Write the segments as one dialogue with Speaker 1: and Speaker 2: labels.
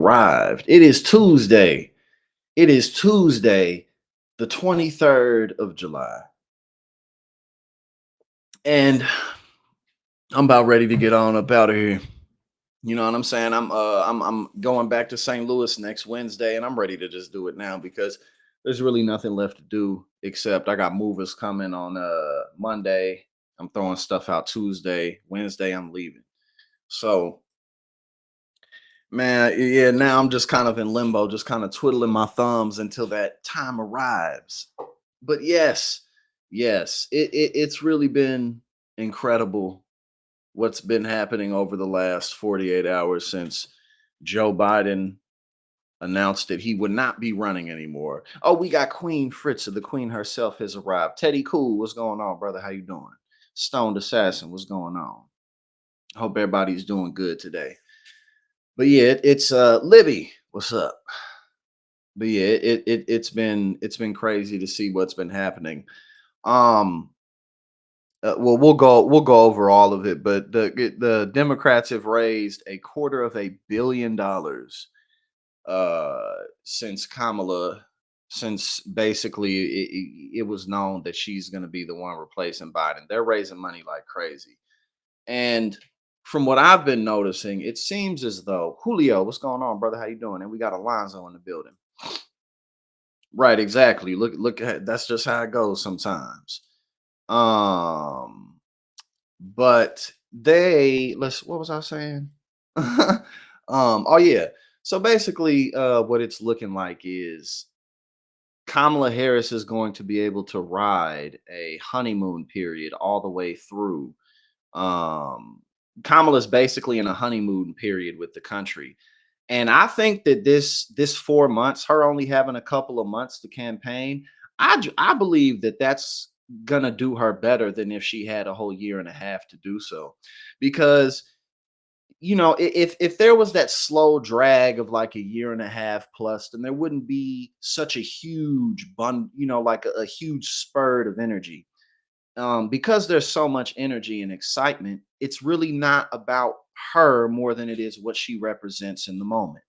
Speaker 1: Arrived. It is Tuesday. It is Tuesday, the 23rd of July. And I'm about ready to get on up out of here. You know what I'm saying? I'm going back to St. Louis next Wednesday, and I'm ready to just do it now because there's really nothing left to do except I got movers coming on Monday. I'm throwing stuff out Tuesday. Wednesday, I'm leaving. So man, yeah, now I'm just kind of in limbo, just kind of twiddling my thumbs until that time arrives. But yes, it's really been incredible what's been happening over the last 48 hours since Joe Biden announced that he would not be running anymore. Oh, we got Queen Fritza, the Queen herself has arrived. Teddy Cool, what's going on, brother? How you doing? Stoned Assassin, what's going on? Hope everybody's doing good today. But yeah, it's Libby. What's up? But yeah, it's been crazy to see what's been happening. Um, well, we'll go over all of it, but the Democrats have raised $250 million since Kamala, since basically it was known that she's going to be the one replacing Biden. They're raising money like crazy, and from what I've been noticing, it seems as though Julio, what's going on, brother? How you doing? And we got Alonzo in the building. Right, exactly. Look at that's just how it goes sometimes. Um, but they let's what was I saying? Oh yeah. So basically, what it's looking like is Kamala Harris is going to be able to ride a honeymoon period all the way through. Um, Kamala's basically in a honeymoon period with the country. And I think that this 4 months, her only having a couple of months to campaign, I believe that that's gonna do her better than if she had a whole year and a half to do so, because if there was that slow drag of like a year and a half plus, then there wouldn't be such a huge like a huge spurt of energy. Because there's so much energy and excitement, it's really not about her more than it is what she represents in the moment.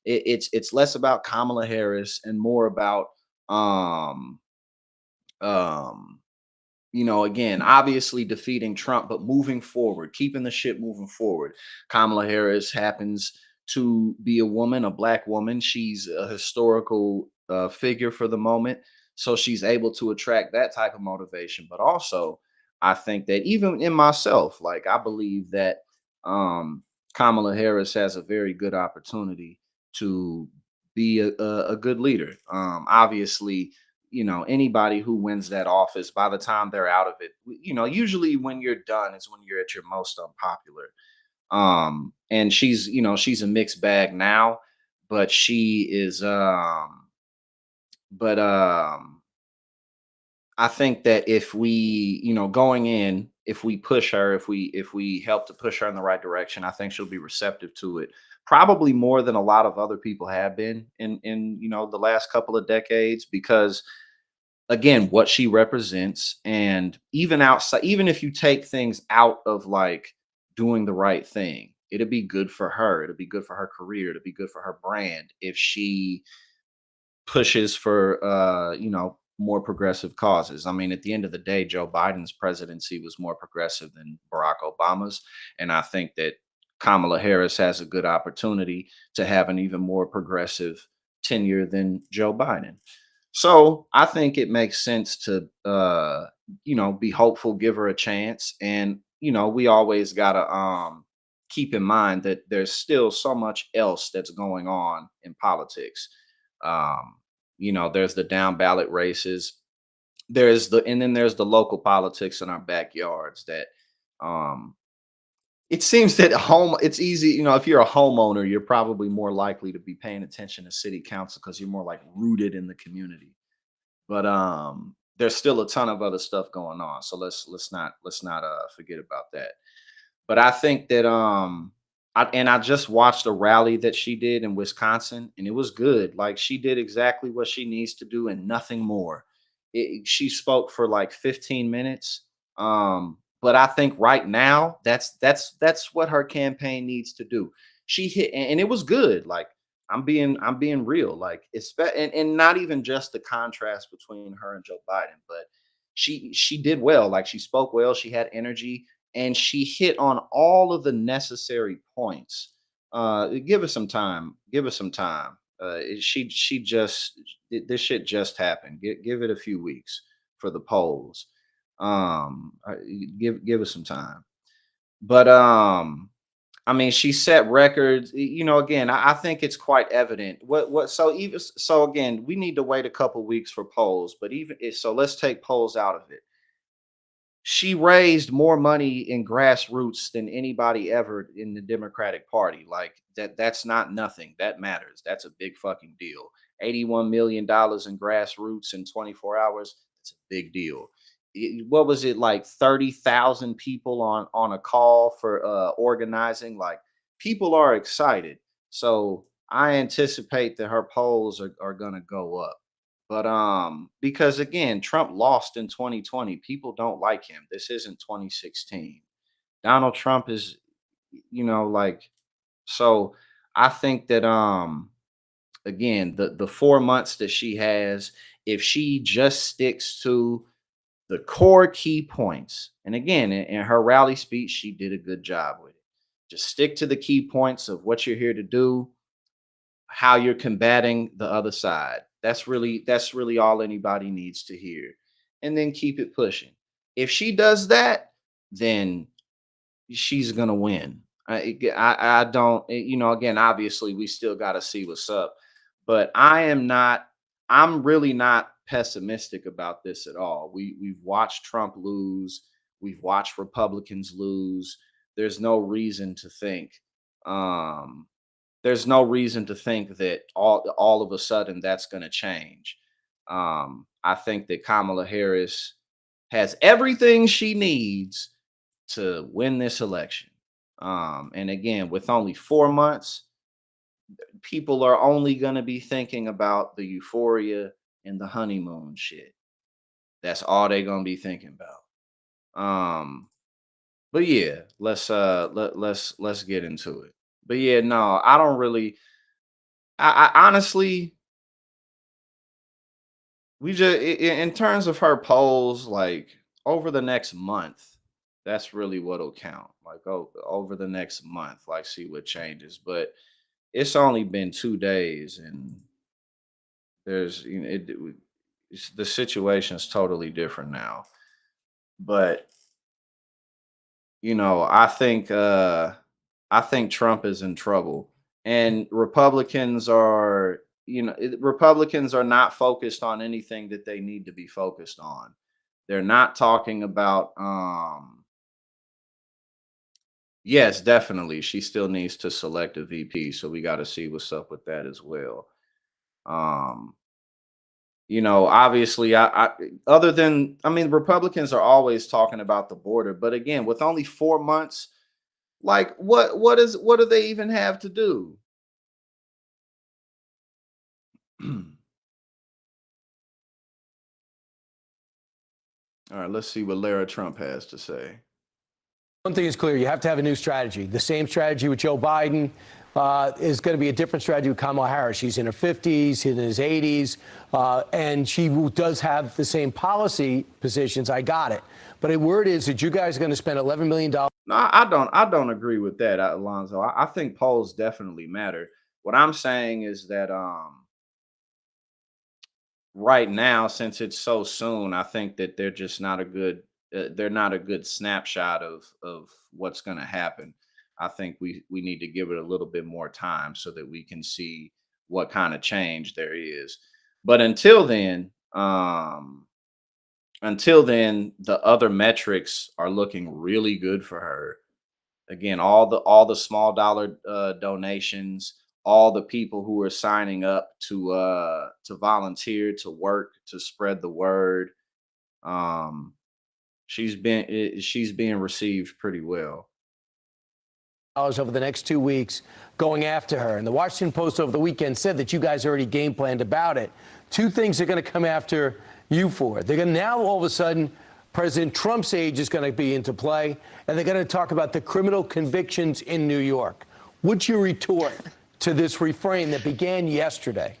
Speaker 1: It's less about Kamala Harris and more about um um again, obviously defeating Trump, but moving forward, keeping the ship moving forward. Kamala Harris happens to be a woman, a black woman. She's a historical figure for the moment. So she's able to attract that type of motivation. But also, I think that even in myself, like I believe that um, Kamala Harris has a very good opportunity to be a good leader. Obviously, anybody who wins that office, by the time they're out of it, usually when you're done is when you're at your most unpopular. And she's a mixed bag now, but she is but I think that if we, going in, if we push her, if we help to push her in the right direction, I think she'll be receptive to it. Probably more than a lot of other people have been in the last couple of decades, because again, what she represents, and even outside, even if you take things out of like doing the right thing, it'll be good for her, it'll be good for her career, it'll be good for her brand if she pushes for more progressive causes. I mean, at the end of the day, Joe Biden's presidency was more progressive than Barack Obama's, and I think that Kamala Harris has a good opportunity to have an even more progressive tenure than Joe Biden. So I think it makes sense to be hopeful, give her a chance. And we always gotta keep in mind that there's still so much else that's going on in politics. Um, there's the down ballot races. And then there's the local politics in our backyards that um it seems that home it's easy, if you're a homeowner, you're probably more likely to be paying attention to city council because you're more like rooted in the community. But there's still a ton of other stuff going on, so let's not forget about that. But I think that I just watched a rally that she did in Wisconsin, and it was good. Like, she did exactly what she needs to do and nothing more. She spoke for like 15 minutes. But I think right now that's what her campaign needs to do. She hit, and it was good. Like, I'm being real. Like and not even just the contrast between her and Joe Biden, but she did well. Like she spoke well, she had energy, and she hit on all of the necessary points. Give us some time. Give us some time. She just this shit just happened. Give it a few weeks for the polls. Give us some time. But I mean, she set records. Again, I think it's quite evident. So even so, again, we need to wait a couple weeks for polls. But even if, so, let's take polls out of it. She raised more money in grassroots than anybody ever in the Democratic Party. Like that's not nothing. That matters. That's a big fucking deal. $81 million in grassroots in 24 hours. It's a big deal. What was it, like 30,000 people on a call for organizing? Like people are excited. So I anticipate that her polls are gonna go up. But because again, Trump lost in 2020. People don't like him. This isn't 2016. Donald Trump is, like, so I think that again, the 4 months that she has, if she just sticks to the core key points, and again, in her rally speech, she did a good job with it. Just stick to the key points of what you're here to do, how you're combating the other side. That's really all anybody needs to hear. And then keep it pushing. If she does that, then she's gonna win. I don't, again, obviously we still gotta see what's up, but I'm really not pessimistic about this at all. We've watched Trump lose, we've watched Republicans lose. There's no reason to think um there's no reason to think that all of a sudden that's going to change. I think that Kamala Harris has everything she needs to win this election. And again, with only 4 months, people are only going to be thinking about the euphoria and the honeymoon shit. That's all they're going to be thinking about. But yeah, let's get into it. But yeah, no, I don't really. I honestly, we just in terms of her polls, like over the next month, that's really what'll count. Like over the next month, like see what changes. But it's only been 2 days, and there's the situation is totally different now. But I think Trump is in trouble, and Republicans are not focused on anything that they need to be focused on. They're not talking about yes, definitely she still needs to select a VP, so we got to see what's up with that as well. Um Obviously, other than, I mean, Republicans are always talking about the border, but again, with only 4 months, like what do they even have to do? All right, let's see what Lara Trump has to say.
Speaker 2: One thing is clear, you have to have a new strategy. The same strategy with Joe Biden is going to be a different strategy with Kamala Harris. She's in her 50s, in his 80s, and she does have the same policy positions. I got it. But the word is that you guys are going to spend $11 million.
Speaker 1: No, I don't agree with that, Alonzo. I think polls definitely matter. What I'm saying is that right now, since it's so soon, I think that they're not a good snapshot of what's going to happen. I think we need to give it a little bit more time so that we can see what kind of change there is. But until then, the other metrics are looking really good for her. Again, all the small dollar donations, all the people who are signing up to volunteer, to work, to spread the word. Um, she's being received pretty well.
Speaker 2: Over the next 2 weeks going after her. And the Washington Post over the weekend said that you guys already game planned about it. Two things they're going to come after you for. They're going to now all of a sudden, President Trump's age is going to be into play, and they're going to talk about the criminal convictions in New York. What's your retort to this refrain that began yesterday?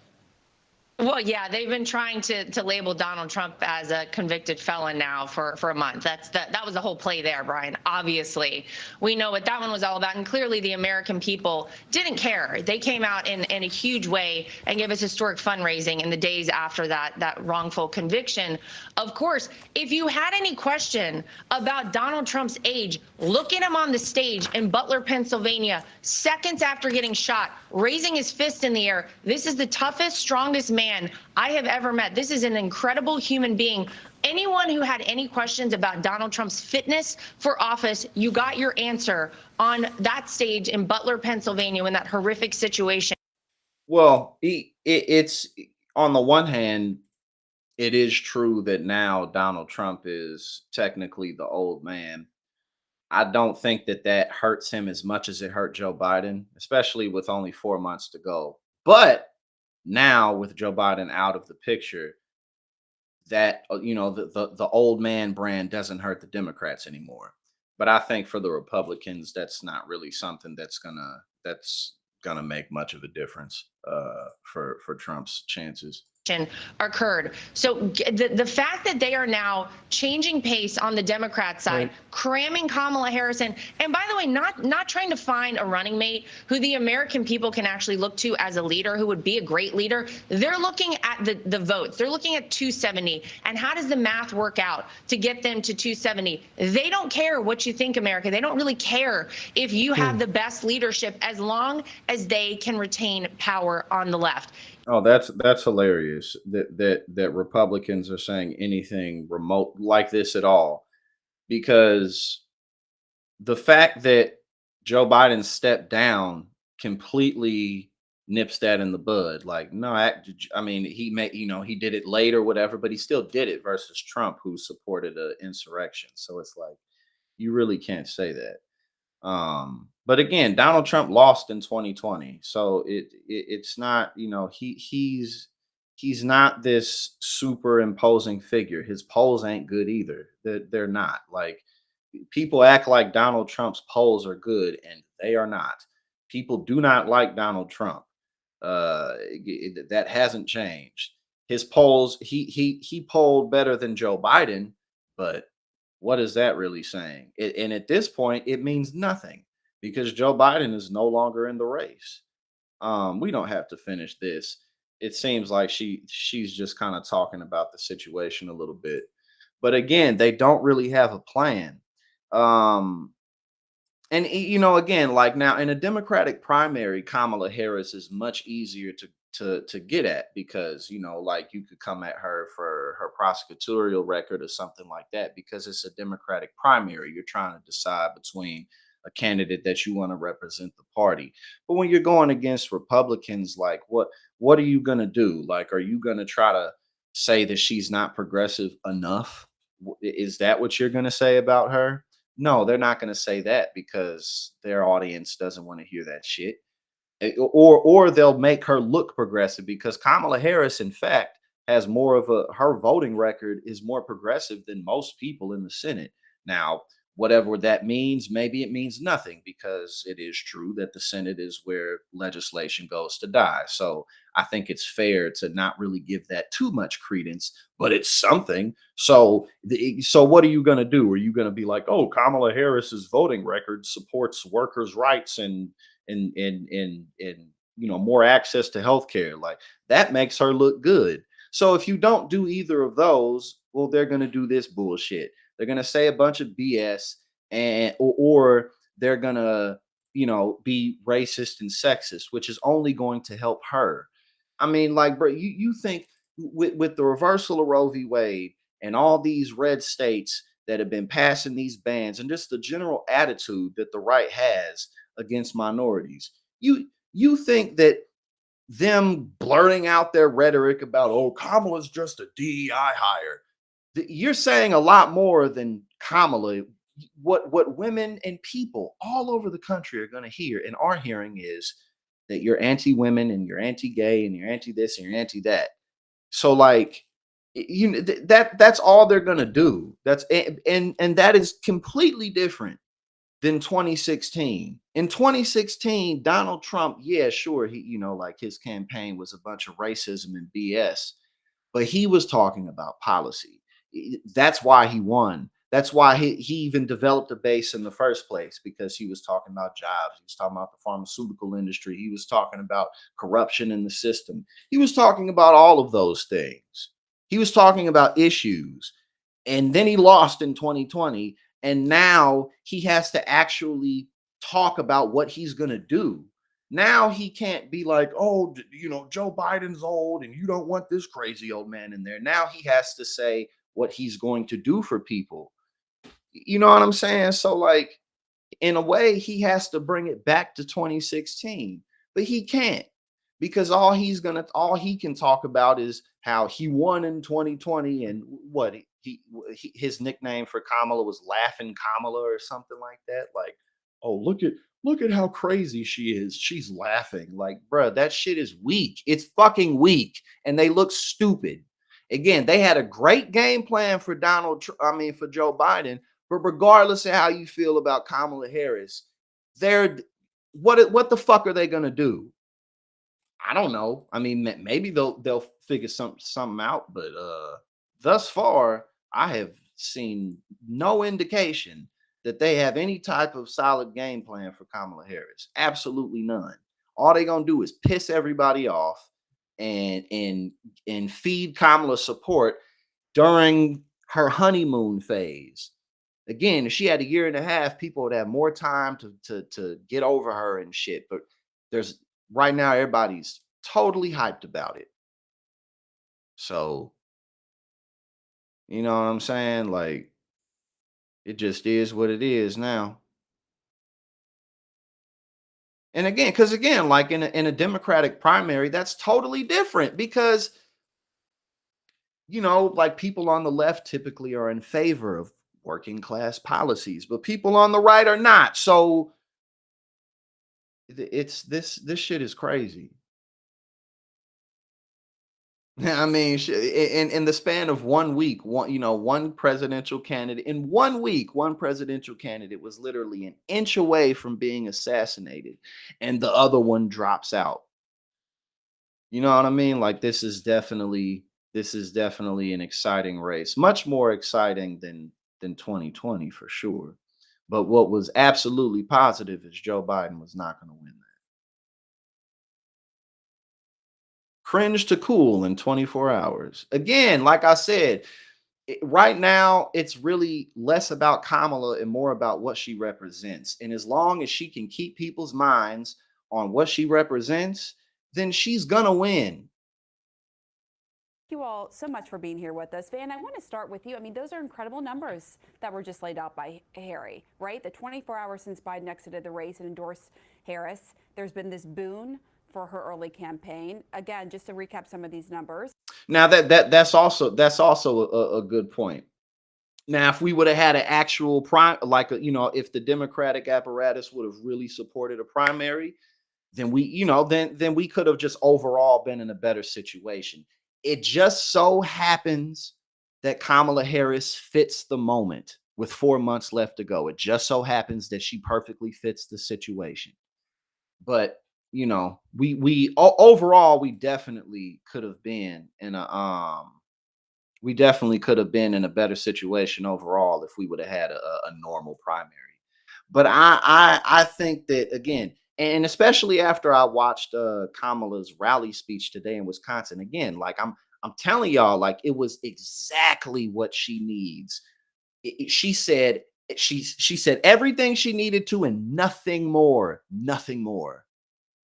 Speaker 3: Well, yeah, they've been trying to label Donald Trump as a convicted felon now for a month. That was the whole play there, Brian. Obviously, we know what that one was all about, and clearly the American people didn't care. They came out in a huge way and gave us historic fundraising in the days after that wrongful conviction. Of course, if you had any question about Donald Trump's age, look at him on the stage in Butler, Pennsylvania, seconds after getting shot, raising his fist in the air. This is the toughest, strongest man I have ever met. This is an incredible human being. Anyone who had any questions about Donald Trump's fitness for office, you got your answer on that stage in Butler, Pennsylvania, in that horrific situation.
Speaker 1: Well, it's on the one hand, it is true that now Donald Trump is technically the old man. I don't think that that hurts him as much as it hurt Joe Biden, especially with only 4 months to go. But now with Joe Biden out of the picture, that the old man brand doesn't hurt the Democrats anymore. But I think for the Republicans, that's not really something that's gonna make much of a difference for Trump's chances.
Speaker 3: Occurred. So the fact that they are now changing pace on the Democrat side,
Speaker 2: Right.
Speaker 3: cramming Kamala Harris in, and by the way, not trying to find a running mate who the American people can actually look to as a leader who would be a great leader. They're looking at the votes. They're looking at 270, and how does the math work out to get them to 270? They don't care what you think, America. They don't really care if you have the best leadership as long as they can retain power on the left.
Speaker 1: Oh, that's hilarious that Republicans are saying anything remote like this at all, because the fact that Joe Biden stepped down completely nips that in the bud. Like, no, I mean, he may, he did it late or whatever, but he still did it versus Trump, who supported an insurrection. So it's like, you really can't say that. But again, Donald Trump lost in 2020, so it's not, he's not this super imposing figure. His polls ain't good either. They're not. Like, people act like Donald Trump's polls are good, and they are not. People do not like Donald Trump. That hasn't changed. His polls, he polled better than Joe Biden, but what is that really saying? And at this point, it means nothing because Joe Biden is no longer in the race. We don't have to finish this. It seems like she's just kind of talking about the situation a little bit, but again, they don't really have a plan. Um, and again, like now in a Democratic primary, Kamala Harris is much easier to get at because like you could come at her for her prosecutorial record or something like that because it's a Democratic primary. You're trying to decide between a candidate that you want to represent the party. But when you're going against Republicans, like what are you gonna do? Like, are you gonna try to say that she's not progressive enough? Is that what you're gonna say about her? No, they're not going to say that because their audience doesn't want to hear that shit. Or they'll make her look progressive because Kamala Harris, in fact, has more of her voting record is more progressive than most people in the Senate. Now, whatever that means, maybe it means nothing because it is true that the Senate is where legislation goes to die. So I think it's fair to not really give that too much credence, but it's something. So what are you going to do? Are you going to be like, oh, Kamala Harris's voting record supports workers' rights and more access to healthcare? Like, that makes her look good. So if you don't do either of those, well, they're going to do this bullshit. They're going to say a bunch of BS or they're going to be racist and sexist, which is only going to help her. I mean, like, bro, you think with the reversal of Roe v. Wade and all these red states that have been passing these bans and just the general attitude that the right has against minorities, you think that them blurting out their rhetoric about, oh, Kamala's just a DEI hire, you're saying a lot more than Kamala. What women and people all over the country are going to hear and are hearing is that you're anti-women and you're anti-gay and you're anti this and you're anti that. So like, that's all they're going to do. And that is completely different than 2016. In 2016, Donald Trump, yeah, sure, he, like his campaign was a bunch of racism and BS, but he was talking about policy. That's why he won. That's why he even developed a base in the first place, because he was talking about jobs. He was talking about the pharmaceutical industry. He was talking about corruption in the system. He was talking about all of those things. He was talking about issues. And then he lost in 2020. And now he has to actually talk about what he's going to do. Now he can't be like, oh, Joe Biden's old and you don't want this crazy old man in there. Now he has to say what he's going to do for people. You know what I'm saying? So, like, in a way, he has to bring it back to 2016, but he can't, because all he can talk about is how he won in 2020, and what his nickname for Kamala was Laughing Kamala or something like that. Like, oh, look at how crazy she is. She's laughing. Like, bruh, that shit is weak. It's fucking weak, and they look stupid. Again, they had a great game plan for for Joe Biden, but regardless of how you feel about Kamala Harris, they're what the fuck are they gonna do? I don't know. I mean, maybe they'll figure something out, but thus far, I have seen no indication that they have any type of solid game plan for Kamala Harris. Absolutely none. All they gonna do is piss everybody off and feed Kamala support during her honeymoon phase. Again, if she had a year and a half, people would have more time to get over her and shit. But there's right now, everybody's totally hyped about it. So, you know what I'm saying? Like, it just is what it is now. And again, because again, like in a Democratic primary, that's totally different, because like people on the left typically are in favor of working class policies, but people on the right are not. So it's this shit is crazy. I mean, in the span of 1 week, one presidential candidate in 1 week, one presidential candidate was literally an inch away from being assassinated, and the other one drops out. You know what I mean? Like, this is definitely an exciting race, much more exciting than 2020 for sure. But what was absolutely positive is Joe Biden was not going to win that. Cringe to cool in 24 hours. Again, like I said, right now it's really less about Kamala and more about what she represents. And as long as she can keep people's minds on what she represents, then she's gonna win.
Speaker 4: You all so much for being here with us. Van, I want to start with you. I mean, those are incredible numbers that were just laid out by Harry, right? The 24 hours since Biden exited the race and endorsed Harris, there's been this boon for her early campaign. Again, just to recap some of these numbers.
Speaker 1: Now that's also a good point. Now, if we would have had an actual if the Democratic apparatus would have really supported a primary, then then we could have just overall been in a better situation. It just so happens that Kamala Harris fits the moment with 4 months left to go. It just so happens that she perfectly fits the situation. But overall, we definitely could have been in a better situation overall if we would have had a normal primary. But I think that, again, and especially after I watched Kamala's rally speech today in Wisconsin, again, like I'm telling y'all, like, it was exactly what she needs. She said she said everything she needed to and nothing more, nothing more.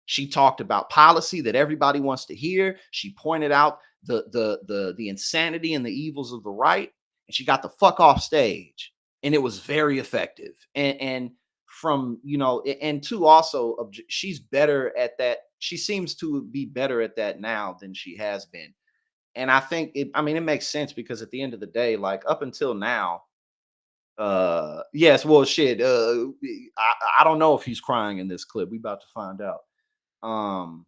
Speaker 1: She talked about policy that everybody wants to hear. She pointed out the insanity and the evils of the right, and she got the fuck off stage. And it was very effective. And from and two, also, she's better at that. She seems to be better at that now than she has been. And I think it makes sense, because at the end of the day, like, up until now, yes, well, shit, I don't know if he's crying in this clip. We about to find out. Um,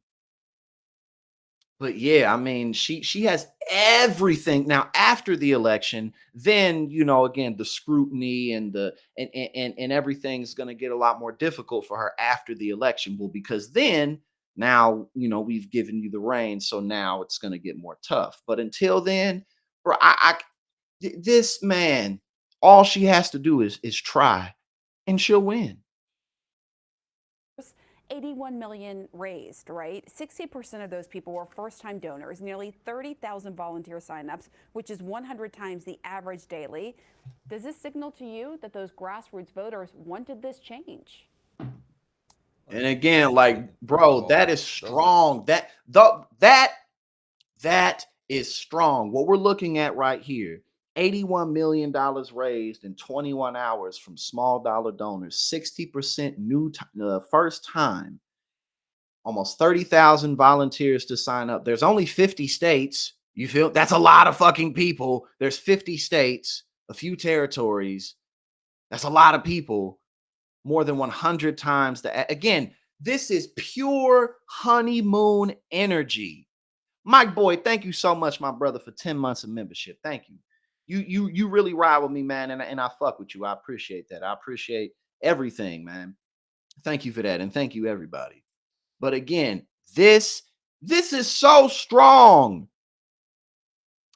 Speaker 1: But yeah, I mean, she has everything now after the election. Then again, the scrutiny and the and everything's going to get a lot more difficult for her after the election. Well, because then now we've given you the reins, so now it's going to get more tough. But until then, bro, this man, all she has to do is try, and she'll win.
Speaker 4: 81 million raised, right? 60% of those people were first-time donors, nearly 30,000 volunteer signups, which is 100 times the average daily. Does this signal to you that those grassroots voters wanted this change?
Speaker 1: And again, like, bro, that is strong. That is strong. What we're looking at right here, $81 million raised in 21 hours from small dollar donors, 60% first time, almost 30,000 volunteers to sign up. There's only 50 states. You feel that's a lot of fucking people. There's 50 states, a few territories. That's a lot of people, more than 100 times again, this is pure honeymoon energy. Mike Boy, thank you so much, my brother, for 10 months of membership. Thank you. You really ride with me, man, and I fuck with you. I appreciate that. I appreciate everything, man. Thank you for that, and thank you, everybody. But again, this is so strong.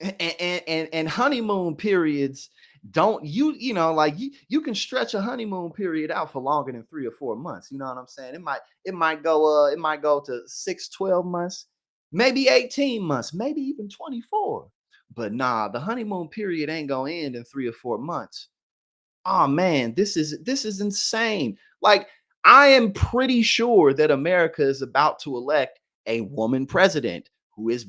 Speaker 1: And honeymoon periods don't like you can stretch a honeymoon period out for longer than 3 or 4 months. You know what I'm saying? It might go to 6, 12 months, maybe 18 months, maybe even 24. But nah, the honeymoon period ain't gonna end in 3 or 4 months. Oh man, this is insane. Like, I am pretty sure that America is about to elect a woman president who is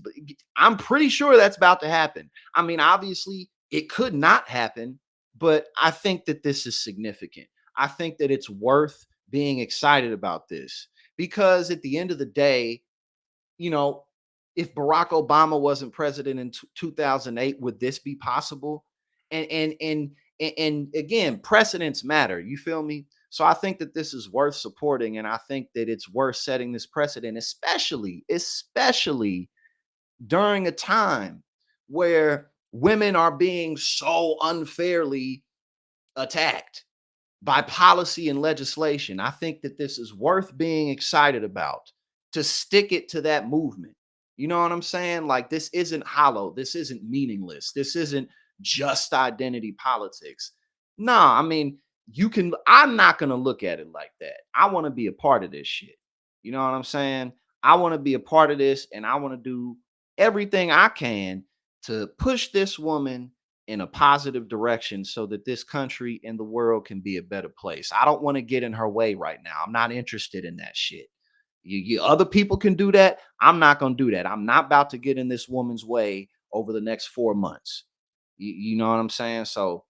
Speaker 1: I'm pretty sure that's about to happen. I mean, obviously it could not happen, but I think that this is significant. I think that it's worth being excited about this because at the end of the day, you know, if Barack Obama wasn't president in 2008, would this be possible? And again, precedents matter. You feel me? So I think that this is worth supporting, and I think that it's worth setting this precedent, especially during a time where women are being so unfairly attacked by policy and legislation. I think that this is worth being excited about, to stick it to that movement. You know what I'm saying? Like, this isn't hollow. This isn't meaningless. This isn't just identity politics. Nah, I mean, I'm not going to look at it like that. I want to be a part of this shit. You know what I'm saying? I want to be a part of this, and I want to do everything I can to push this woman in a positive direction so that this country and the world can be a better place. I don't want to get in her way right now. I'm not interested in that shit. Other people can do that. I'm not going to do that. I'm not about to get in this woman's way over the next 4 months. You know what I'm saying? So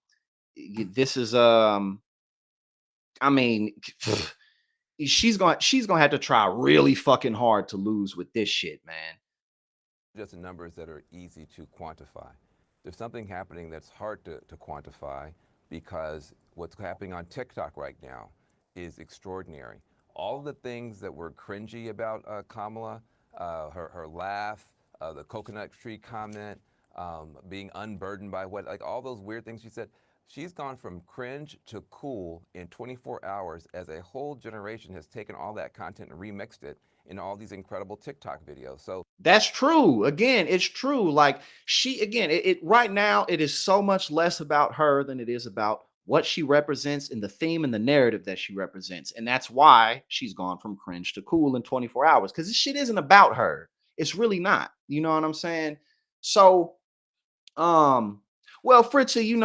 Speaker 1: this is I mean, she's gonna have to try really fucking hard to lose with this shit, man.
Speaker 5: Just the numbers that are easy to quantify. There's something happening that's hard to quantify because what's happening on TikTok right now is extraordinary. All the things that were cringy about Kamala, her laugh, the coconut tree comment, being unburdened by like all those weird things she said, she's gone from cringe to cool in 24 hours as a whole generation has taken all that content and remixed it in all these incredible TikTok videos. So
Speaker 1: that's true. Again, it's true. Like, it right now, it is so much less about her than it is about what she represents and the theme and the narrative that she represents. And that's why she's gone from cringe to cool in 24 hours. Because this shit isn't about her. It's really not. You know what I'm saying? So, well, Fritzy,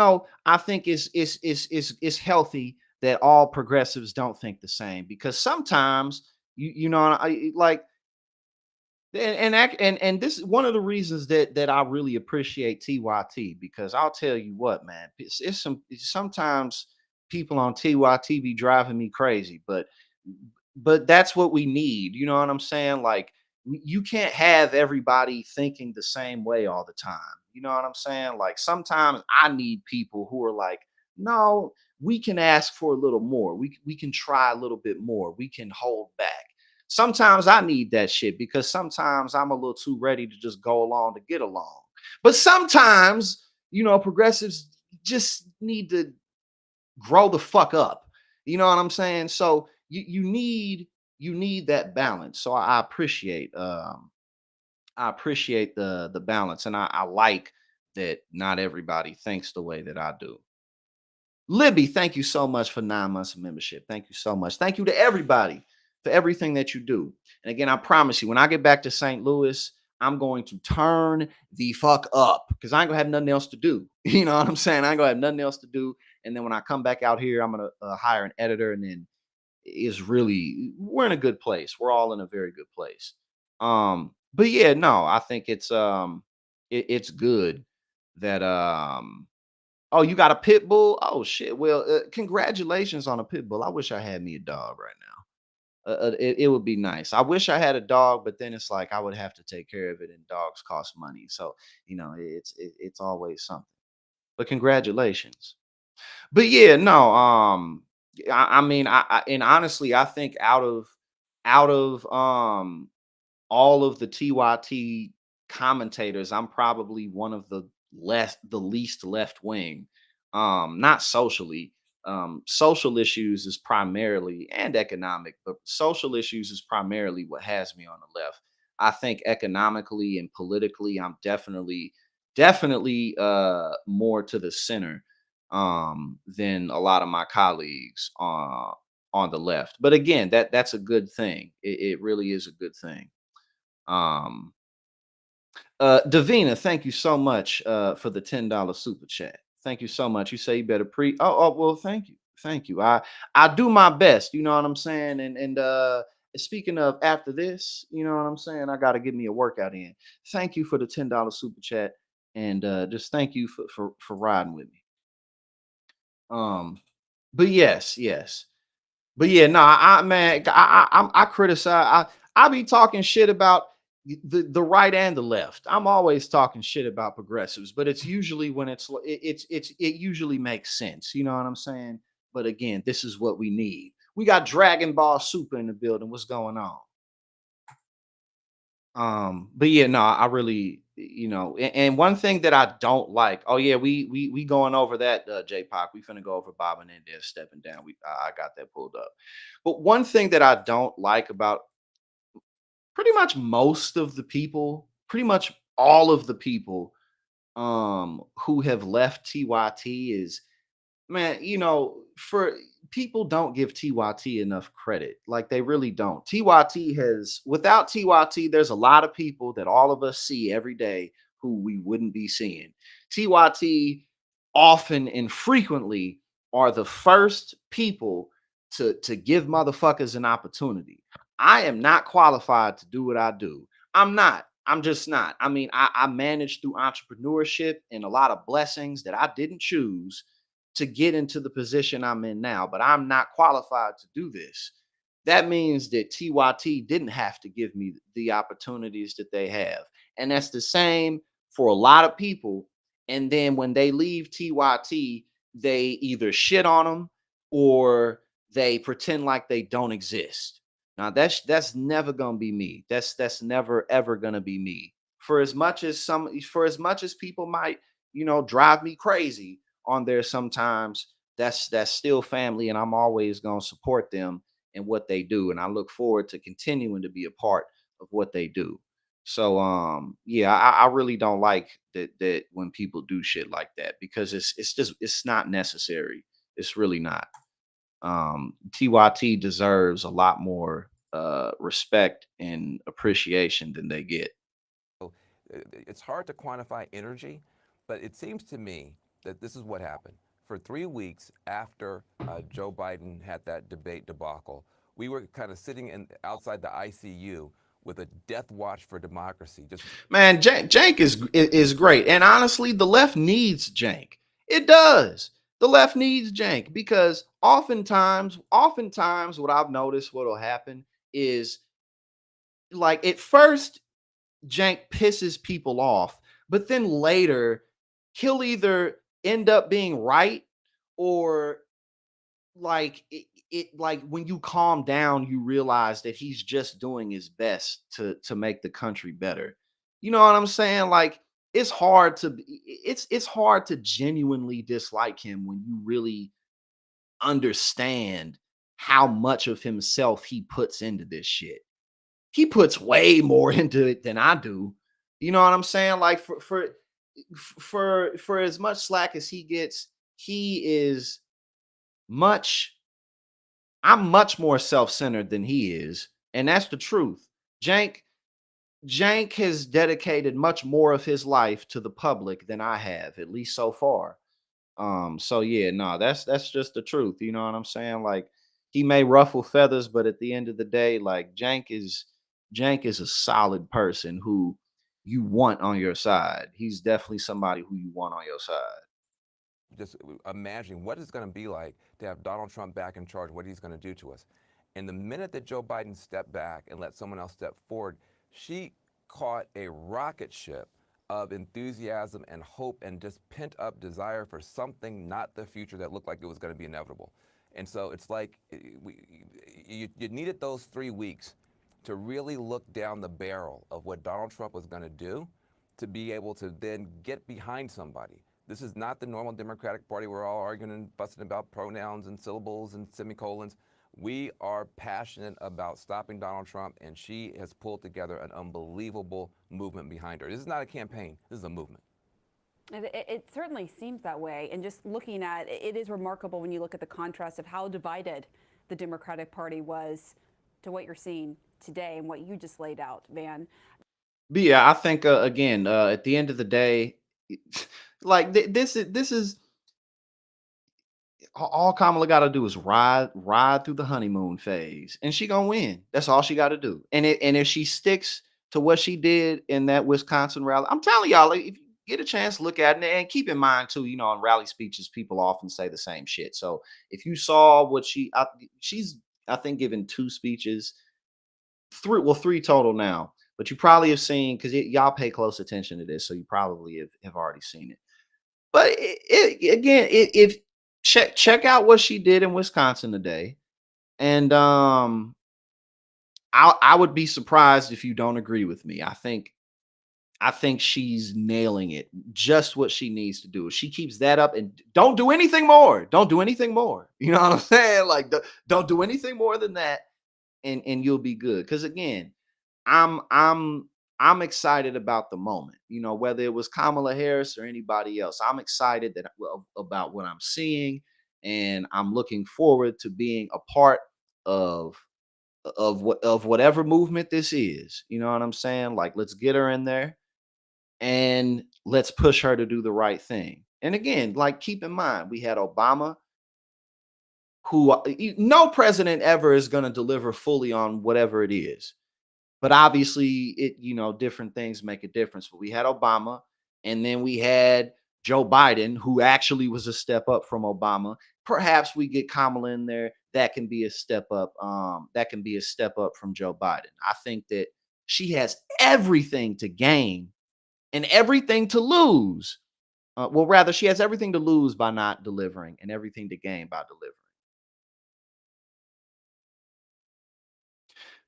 Speaker 1: I think it's healthy that all progressives don't think the same, because sometimes I like, and this is one of the reasons that I really appreciate TYT, because I'll tell you what, man, sometimes people on TYT be driving me crazy, but that's what we need. You know what I'm saying? Like, you can't have everybody thinking the same way all the time. You know what I'm saying? Like, sometimes I need people who are like, no, we can ask for a little more. We can try a little bit more. We can hold back. Sometimes I need that shit because sometimes I'm a little too ready to just go along to get along. But sometimes, progressives just need to grow the fuck up. You know what I'm saying? So you need that balance. So I appreciate the balance, and I like that not everybody thinks the way that I do. Libby, thank you so much for 9 months of membership. Thank you so much. Thank you to everybody for everything that you do. And again, I promise you, when I get back to St. Louis, I'm going to turn the fuck up because I ain't gonna have nothing else to do. You know what I'm saying? I ain't gonna have nothing else to do. And then when I come back out here, I'm gonna hire an editor, and then we're in a good place. We're all in a very good place. But yeah, no, I think it's good that oh, you got a pit bull? Oh shit. Well, congratulations on a pit bull. I wish I had me a dog right now. It would be nice. I wish I had a dog, but then it's like I would have to take care of it, and dogs cost money. So it's always something. But congratulations. But yeah, no. I mean, and honestly, I think out of all of the TYT commentators, I'm probably one of the least left wing. Not socially. Social issues is primarily, and economic, but social issues is primarily what has me on the left. I think economically and politically, I'm definitely more to the center than a lot of my colleagues on the left. But again, that's a good thing. It really is a good thing. Um, Davina, thank you so much for the $10 super chat. Thank you so much. You say you better well, thank you. Thank you. I do my best, you know what I'm saying? And speaking of after this, you know what I'm saying? I gotta get me a workout in. Thank you for the $10 super chat. And just thank you for riding with me. Um, but yes. But yeah, no, man, I criticize. I be talking shit about the right and the left. I'm always talking shit about progressives, but it's usually when it usually makes sense. You know what I'm saying? But again, this is what we need. We got Dragon Ball Super in the building. What's going on? But yeah, no, I really, and one thing that I don't like. Oh yeah, we going over that, J-Pop. We finna go over Bob and India stepping down. I got that pulled up. But one thing that I don't like about pretty much most of the people, pretty much all of the people, who have left TYT is, man, for people don't give TYT enough credit. Like they really don't. Without TYT, there's a lot of people that all of us see every day who we wouldn't be seeing. TYT often and frequently are the first people to give motherfuckers an opportunity. I am not qualified to do what I do. I'm not. I'm just not. I mean, I managed through entrepreneurship and a lot of blessings that I didn't choose to get into the position I'm in now, but I'm not qualified to do this. That means that TYT didn't have to give me the opportunities that they have. And that's the same for a lot of people. And then when they leave TYT, they either shit on them or they pretend like they don't exist. Now that's never gonna be me. That's never ever gonna be me. For as much as people might, drive me crazy on there sometimes, that's still family, and I'm always going to support them and what they do, and I look forward to continuing to be a part of what they do. So yeah, I really don't like that when people do shit like that because it's not necessary. It's really not. TYT deserves a lot more respect and appreciation than they get.
Speaker 5: So it's hard to quantify energy, but it seems to me that this is what happened. For 3 weeks after Joe Biden had that debate debacle, we were kind of sitting outside the ICU with a death watch for democracy. Just
Speaker 1: Man, Jank is great, and honestly, the left needs Jank. It does. The left needs Jank because oftentimes, what I've noticed what'll happen is like at first Jank pisses people off, but then later he'll either end up being right or like like when you calm down, you realize that he's just doing his best to make the country better. You know what I'm saying? Like it's hard to genuinely dislike him when you really understand how much of himself he puts into this shit. He puts way more into it than I do. You know what I'm saying? Like for as much slack as he gets, he is much I'm much more self-centered than he is, and that's the truth. Jank Jank has dedicated much more of his life to the public than I have, at least so far. So yeah, no, that's just the truth. You know what I'm saying? Like he may ruffle feathers, but at the end of the day, like Jank is a solid person who you want on your side. He's definitely somebody who you want on your side.
Speaker 5: Just imagining what it's going to be like to have Donald Trump back in charge, what he's going to do to us. And the minute that Joe Biden stepped back and let someone else step forward, she caught a rocket ship of enthusiasm and hope and just pent up desire for something, not the future that looked like it was going to be inevitable. And so it's like you needed those 3 weeks to really look down the barrel of what Donald Trump was going to do to be able to then get behind somebody. This is not the normal Democratic Party. We're all arguing and fussing about pronouns and syllables and semicolons. We are passionate about stopping Donald Trump, and she has pulled together an unbelievable movement behind her. This is not a campaign. This is a movement.
Speaker 4: It certainly seems that way. And just looking at it, it is remarkable when you look at the contrast of how divided the Democratic Party was to what you're seeing today and what you just laid out, Van.
Speaker 1: But yeah, I think again, at the end of the day, like this is all Kamala got to do is ride through the honeymoon phase, and she gonna win. That's all she got to do. And if she sticks to what she did in that Wisconsin rally, I'm telling y'all, like, if you get a chance, look at it, and keep in mind too. You know, in rally speeches, people often say the same shit. So if you saw what she's, I think, given two speeches, three total now. But you probably have seen because y'all pay close attention to this, so you probably have already seen it. But if check out what she did in Wisconsin today, and I would be surprised if you don't agree with me. I think she's nailing it. Just what she needs to do. If she keeps that up and don't do anything more. Don't do anything more. You know what I'm saying? Like don't do anything more than that, and you'll be good. Because again, I'm I'm I'm excited about the moment. You know, whether it was Kamala Harris or anybody else, I'm excited about what I'm seeing, and I'm looking forward to being a part of of whatever movement this is. You know what I'm saying? Like, let's get her in there and let's push her to do the right thing. And again, like, keep in mind, we had Obama, who no president ever is going to deliver fully on whatever it is. But obviously, different things make a difference. But we had Obama, and then we had Joe Biden, who actually was a step up from Obama. Perhaps we get Kamala in there. That can be a step up. That can be a step up from Joe Biden. I think that she has everything to gain and everything to lose. Well, rather, she has everything to lose by not delivering and everything to gain by delivering.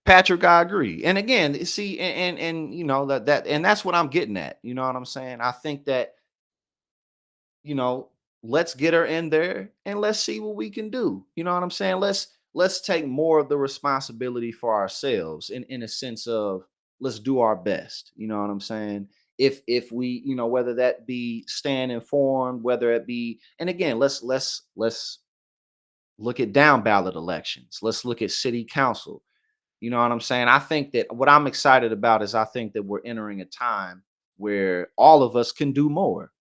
Speaker 1: Patrick, I agree. And again, see, and and that's what I'm getting at. You know what I'm saying? I think that, you know, let's get her in there and let's see what we can do. You know what I'm saying? Let's take more of the responsibility for ourselves in a sense of let's do our best. You know what I'm saying? If we, whether that be staying informed, whether it be, and again, let's look at down ballot elections. Let's look at city council. You know what I'm saying? I think that what I'm excited about is I think that we're entering a time where all of us can do more.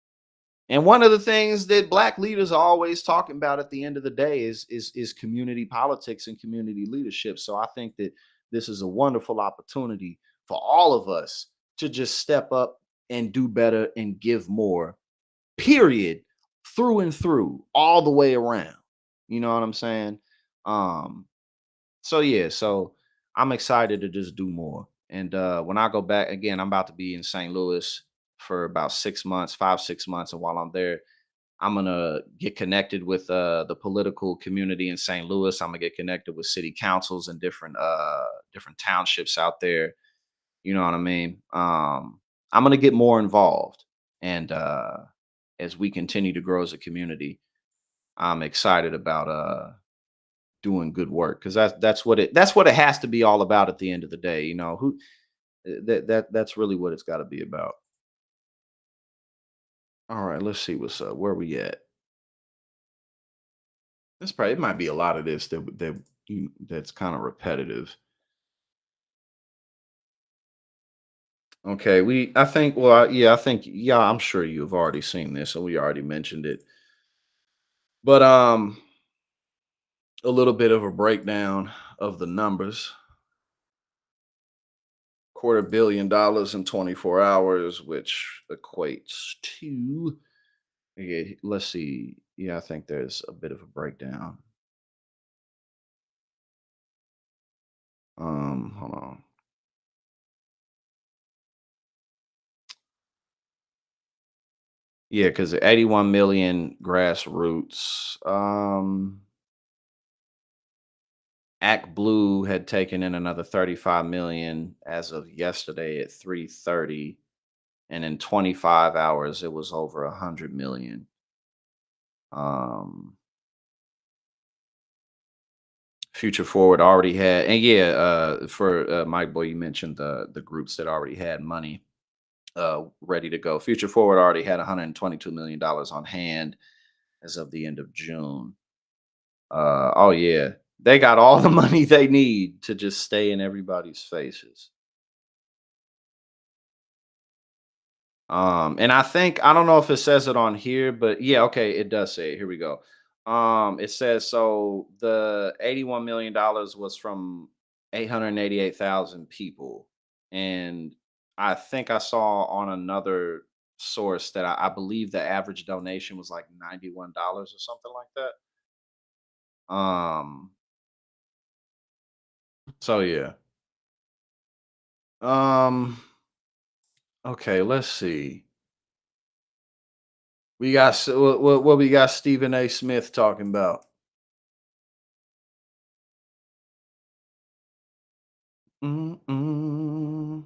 Speaker 1: And one of the things that black leaders are always talking about at the end of the day is community politics and community leadership. So I think that this is a wonderful opportunity for all of us to just step up and do better and give more. Period. Through and through, all the way around. You know what I'm saying? Um so yeah, so I'm excited to just do more. And when I go back again, I'm about to be in St. Louis for about 6 months, 5, 6 months. And while I'm there, I'm gonna get connected with the political community in St. Louis. I'm gonna get connected with city councils and different townships out there. You know what I mean? I'm gonna get more involved, and as we continue to grow as a community, I'm excited about doing good work because that's what it has to be all about at the end of the day. You know who that's really what it's got to be about. All right, let's see what's up. Where we at? It might be a lot of this that's kind of repetitive. Okay, I think yeah, I'm sure you've already seen this, so we already mentioned it. But a little bit of a breakdown of the numbers. $250 million in 24 hours, which equates to, yeah, let's see. Yeah, I think there's a bit of a breakdown. Hold on. Yeah, because 81 million grassroots. Act Blue had taken in another 35 million as of yesterday at 3:30, and in 25 hours it was over 100 million. Um, Future Forward already had, and yeah, for Mike Boy, you mentioned the groups that already had money ready to go. Future Forward already had 122 million dollars on hand as of the end of June. Oh yeah, they got all the money they need to just stay in everybody's faces. And I think I don't know if it says it on here, but yeah, okay, it does say it. Here we go. It says so the $81 million was from 888,000 people. And I think I saw on another source that I believe the average donation was like $91 or something like that. Um, so yeah. Um, okay, let's see. We got what we got Stephen A. Smith talking about. Mm-mm.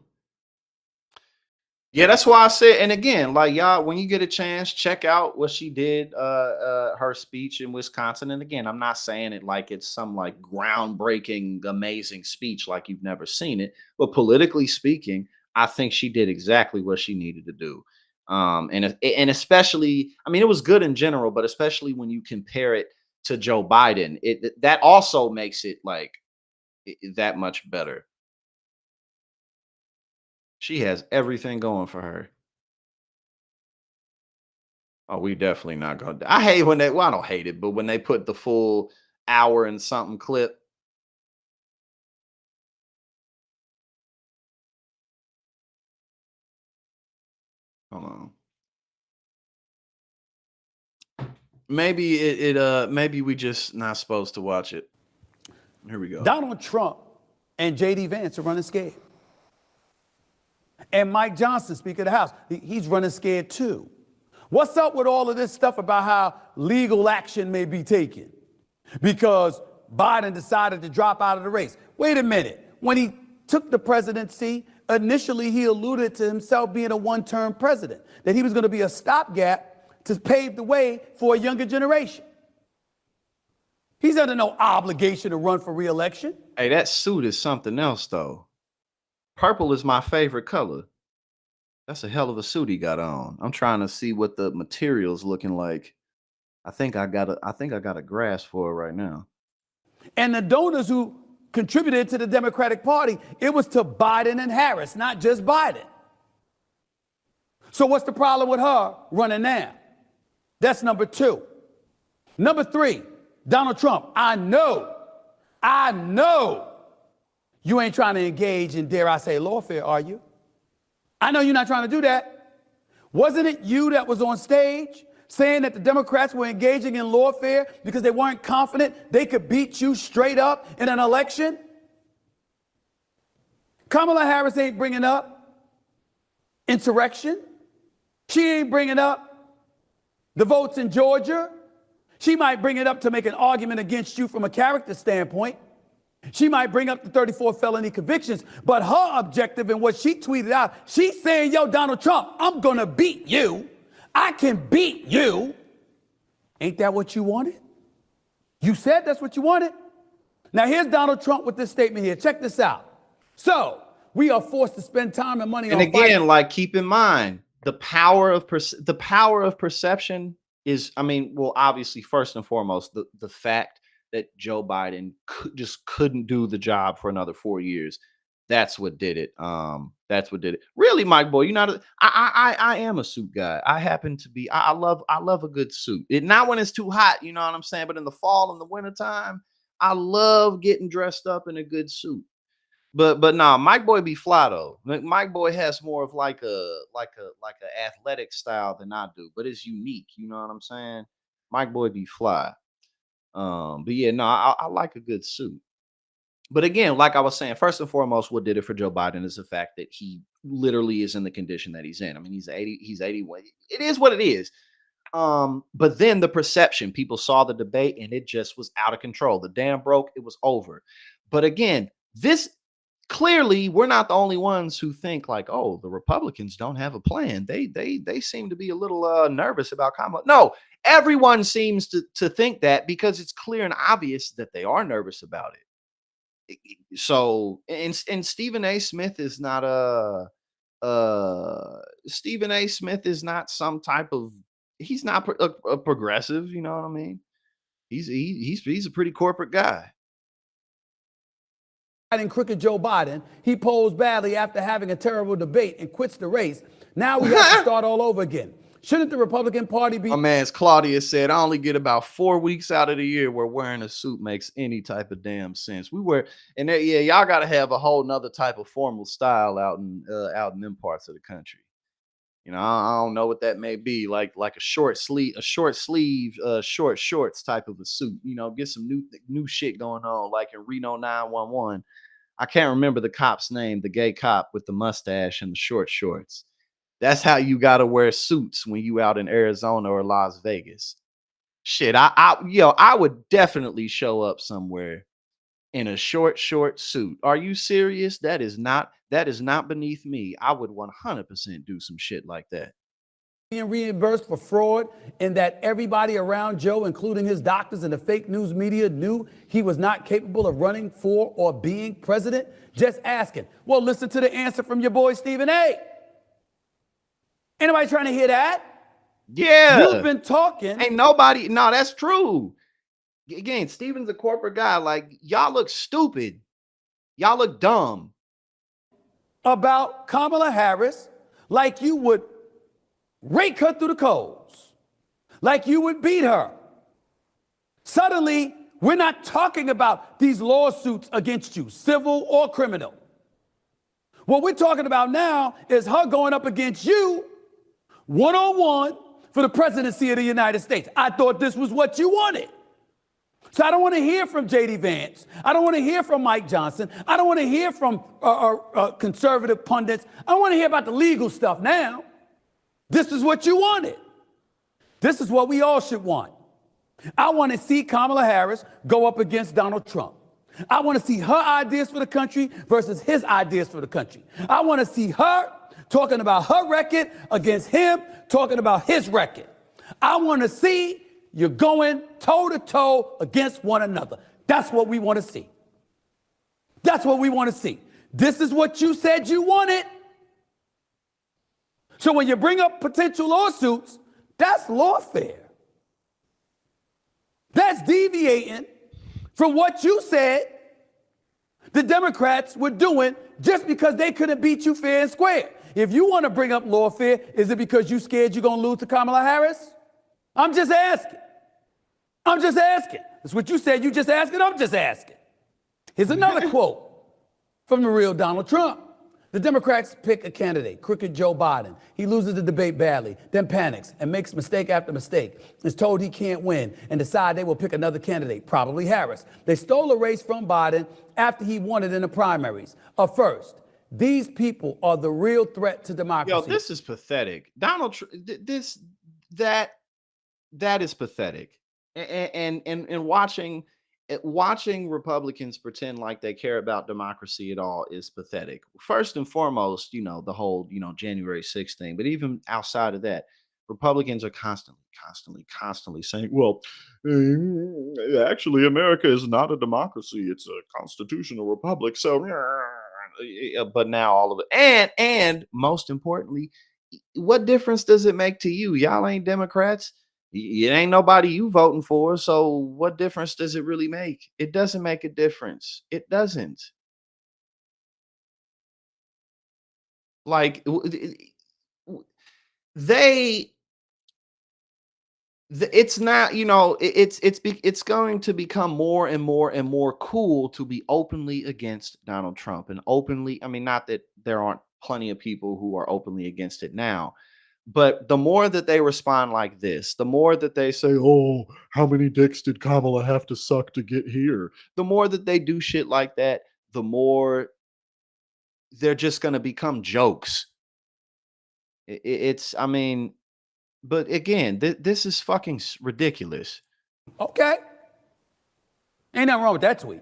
Speaker 1: Yeah, that's why I said, and again, like y'all, when you get a chance, check out what she did, her speech in Wisconsin. And again, I'm not saying it like it's some like groundbreaking, amazing speech like you've never seen it, but politically speaking, I think she did exactly what she needed to do. And especially, I mean, it was good in general, but especially when you compare it to Joe Biden, that also makes it like that much better. She has everything going for her. Oh, we definitely not gonna. I hate when they. Well, I don't hate it, but when they put the full hour and something clip. Hold on. Maybe maybe we just not supposed to watch it. Here we go.
Speaker 6: Donald Trump and J.D. Vance are running scared. And Mike Johnson, Speaker of the House, he's running scared too. What's up with all of this stuff about how legal action may be taken because Biden decided to drop out of the race? Wait a minute. When he took the presidency, initially he alluded to himself being a one-term president, that he was going to be a stopgap to pave the way for a younger generation. He's under no obligation to run for re-election.
Speaker 1: Hey, that suit is something else though. Purple is my favorite color. That's a hell of a suit he got on. I'm trying to see what the material's looking like. I think I got a grasp for it right now.
Speaker 6: And the donors who contributed to the Democratic Party, it was to Biden and Harris, not just Biden. So what's the problem with her running now? That's number two. Number three, Donald Trump. I know you ain't trying to engage in, dare I say, lawfare, are you? I know you're not trying to do that. Wasn't it you that was on stage saying that the Democrats were engaging in lawfare because they weren't confident they could beat you straight up in an election? Kamala Harris ain't bringing up insurrection. She ain't bringing up the votes in Georgia. She might bring it up to make an argument against you from a character standpoint. She might bring up the 34 felony convictions, but her objective and what she tweeted out, she's saying, yo, Donald Trump, I'm going to beat you. I can beat you. Ain't that what you wanted? You said that's what you wanted. Now, here's Donald Trump with this statement here. Check this out. So we are forced to spend time and money on
Speaker 1: And again,
Speaker 6: fighting.
Speaker 1: like, keep in mind, the power of perception is, I mean, well, obviously, first and foremost, the fact that Joe Biden just couldn't do the job for another 4 years. That's what did it. That's what did it. Really, Mike boy, you're not. I am a suit guy. I happen to be. I love a good suit. Not when it's too hot, you know what I'm saying. But in the fall and the wintertime, I love getting dressed up in a good suit. But nah, Mike boy be fly though. Mike boy has more of like a athletic style than I do, but it's unique. You know what I'm saying? Mike boy be fly. But yeah, no, I like a good suit. But again, like I was saying, first and foremost, what did it for Joe Biden is the fact that he literally is in the condition that he's in. I mean, he's 80, it is what it is. But then the perception, people saw the debate and it just was out of control. The dam broke, it was over. But again, this clearly we're not the only ones who think like, oh, the Republicans don't have a plan. They seem to be a little nervous about Kamala. No, everyone seems to think that because it's clear and obvious that they are nervous about it. So, and Stephen A. Smith is not Stephen A. Smith is not some type of, he's not a progressive, you know what I mean? He's a pretty corporate guy.
Speaker 6: And crooked Joe Biden, he posed badly after having a terrible debate and quits the race. Now we have to start all over again. Shouldn't the Republican Party be?
Speaker 1: My man's Claudius said, I only get about 4 weeks out of the year where wearing a suit makes any type of damn sense. We wear, and yeah, y'all got to have a whole nother type of formal style out in them parts of the country. You know, I don't know what that may be, like a short sleeve, short shorts type of a suit. You know, get some new shit going on, like in Reno 911. I can't remember the cop's name, the gay cop with the mustache and the short shorts. That's how you got to wear suits when you out in Arizona or Las Vegas. Shit, I would definitely show up somewhere in a short suit. Are you serious? That is not beneath me. I would 100% do some shit like that.
Speaker 6: Being reimbursed for fraud, and that everybody around Joe, including his doctors and the fake news media, knew he was not capable of running for or being president? Just asking. Well, listen to the answer from your boy Stephen A. Anybody trying to hear that?
Speaker 1: Yeah.
Speaker 6: You've been talking.
Speaker 1: Ain't nobody. No, that's true. Again, Stephen's a corporate guy. Like, y'all look stupid. Y'all look dumb.
Speaker 6: About Kamala Harris like you would rake her through the coals, like you would beat her. Suddenly, we're not talking about these lawsuits against you, civil or criminal. What we're talking about now is her going up against you one-on-one for the presidency of the United States. I thought this was what you wanted. So I don't want to hear from J.D. Vance. I don't want to hear from Mike Johnson. I don't want to hear from conservative pundits. I don't want to hear about the legal stuff now. This is what you wanted. This is what we all should want. I want to see Kamala Harris go up against Donald Trump. I want to see her ideas for the country versus his ideas for the country. I want to see her talking about her record against him talking about his record. I want to see you going toe-to-toe against one another. That's what we want to see. That's what we want to see. This is what you said you wanted. So when you bring up potential lawsuits, that's lawfare. That's deviating from what you said the Democrats were doing just because they couldn't beat you fair and square. If you want to bring up lawfare, is it because you scared you're going to lose to Kamala Harris? I'm just asking. I'm just asking. That's what you said. You just asking. I'm just asking. Here's another quote from the real Donald Trump. The Democrats pick a candidate, crooked Joe Biden. He loses the debate badly, then panics and makes mistake after mistake. Is told he can't win and decide they will pick another candidate, probably Harris. They stole a race from Biden after he won it in the primaries. First, these people are the real threat to democracy.
Speaker 1: Yo, this is pathetic. Donald Trump, that that is pathetic. And watching Republicans pretend like they care about democracy at all is pathetic. First and foremost, the whole, January 6th thing, but even outside of that, Republicans are constantly saying, well, actually, America is not a democracy, it's a constitutional republic. So, but now all of it, and most importantly, what difference does it make to you? Y'all ain't Democrats. It ain't nobody you voting for. So what difference does it really make? It doesn't make a difference. It doesn't. Like w- they it's not, it's going to become more and more and more cool to be openly against Donald Trump, and openly, I mean, not that there aren't plenty of people who are openly against it now, but the more that they respond like this, the more that they say, oh, how many dicks did Kamala have to suck to get here, the more that they do shit like that, the more they're just going to become jokes. It's, I mean, but again, this is fucking ridiculous.
Speaker 6: Okay. Ain't nothing wrong with that tweet.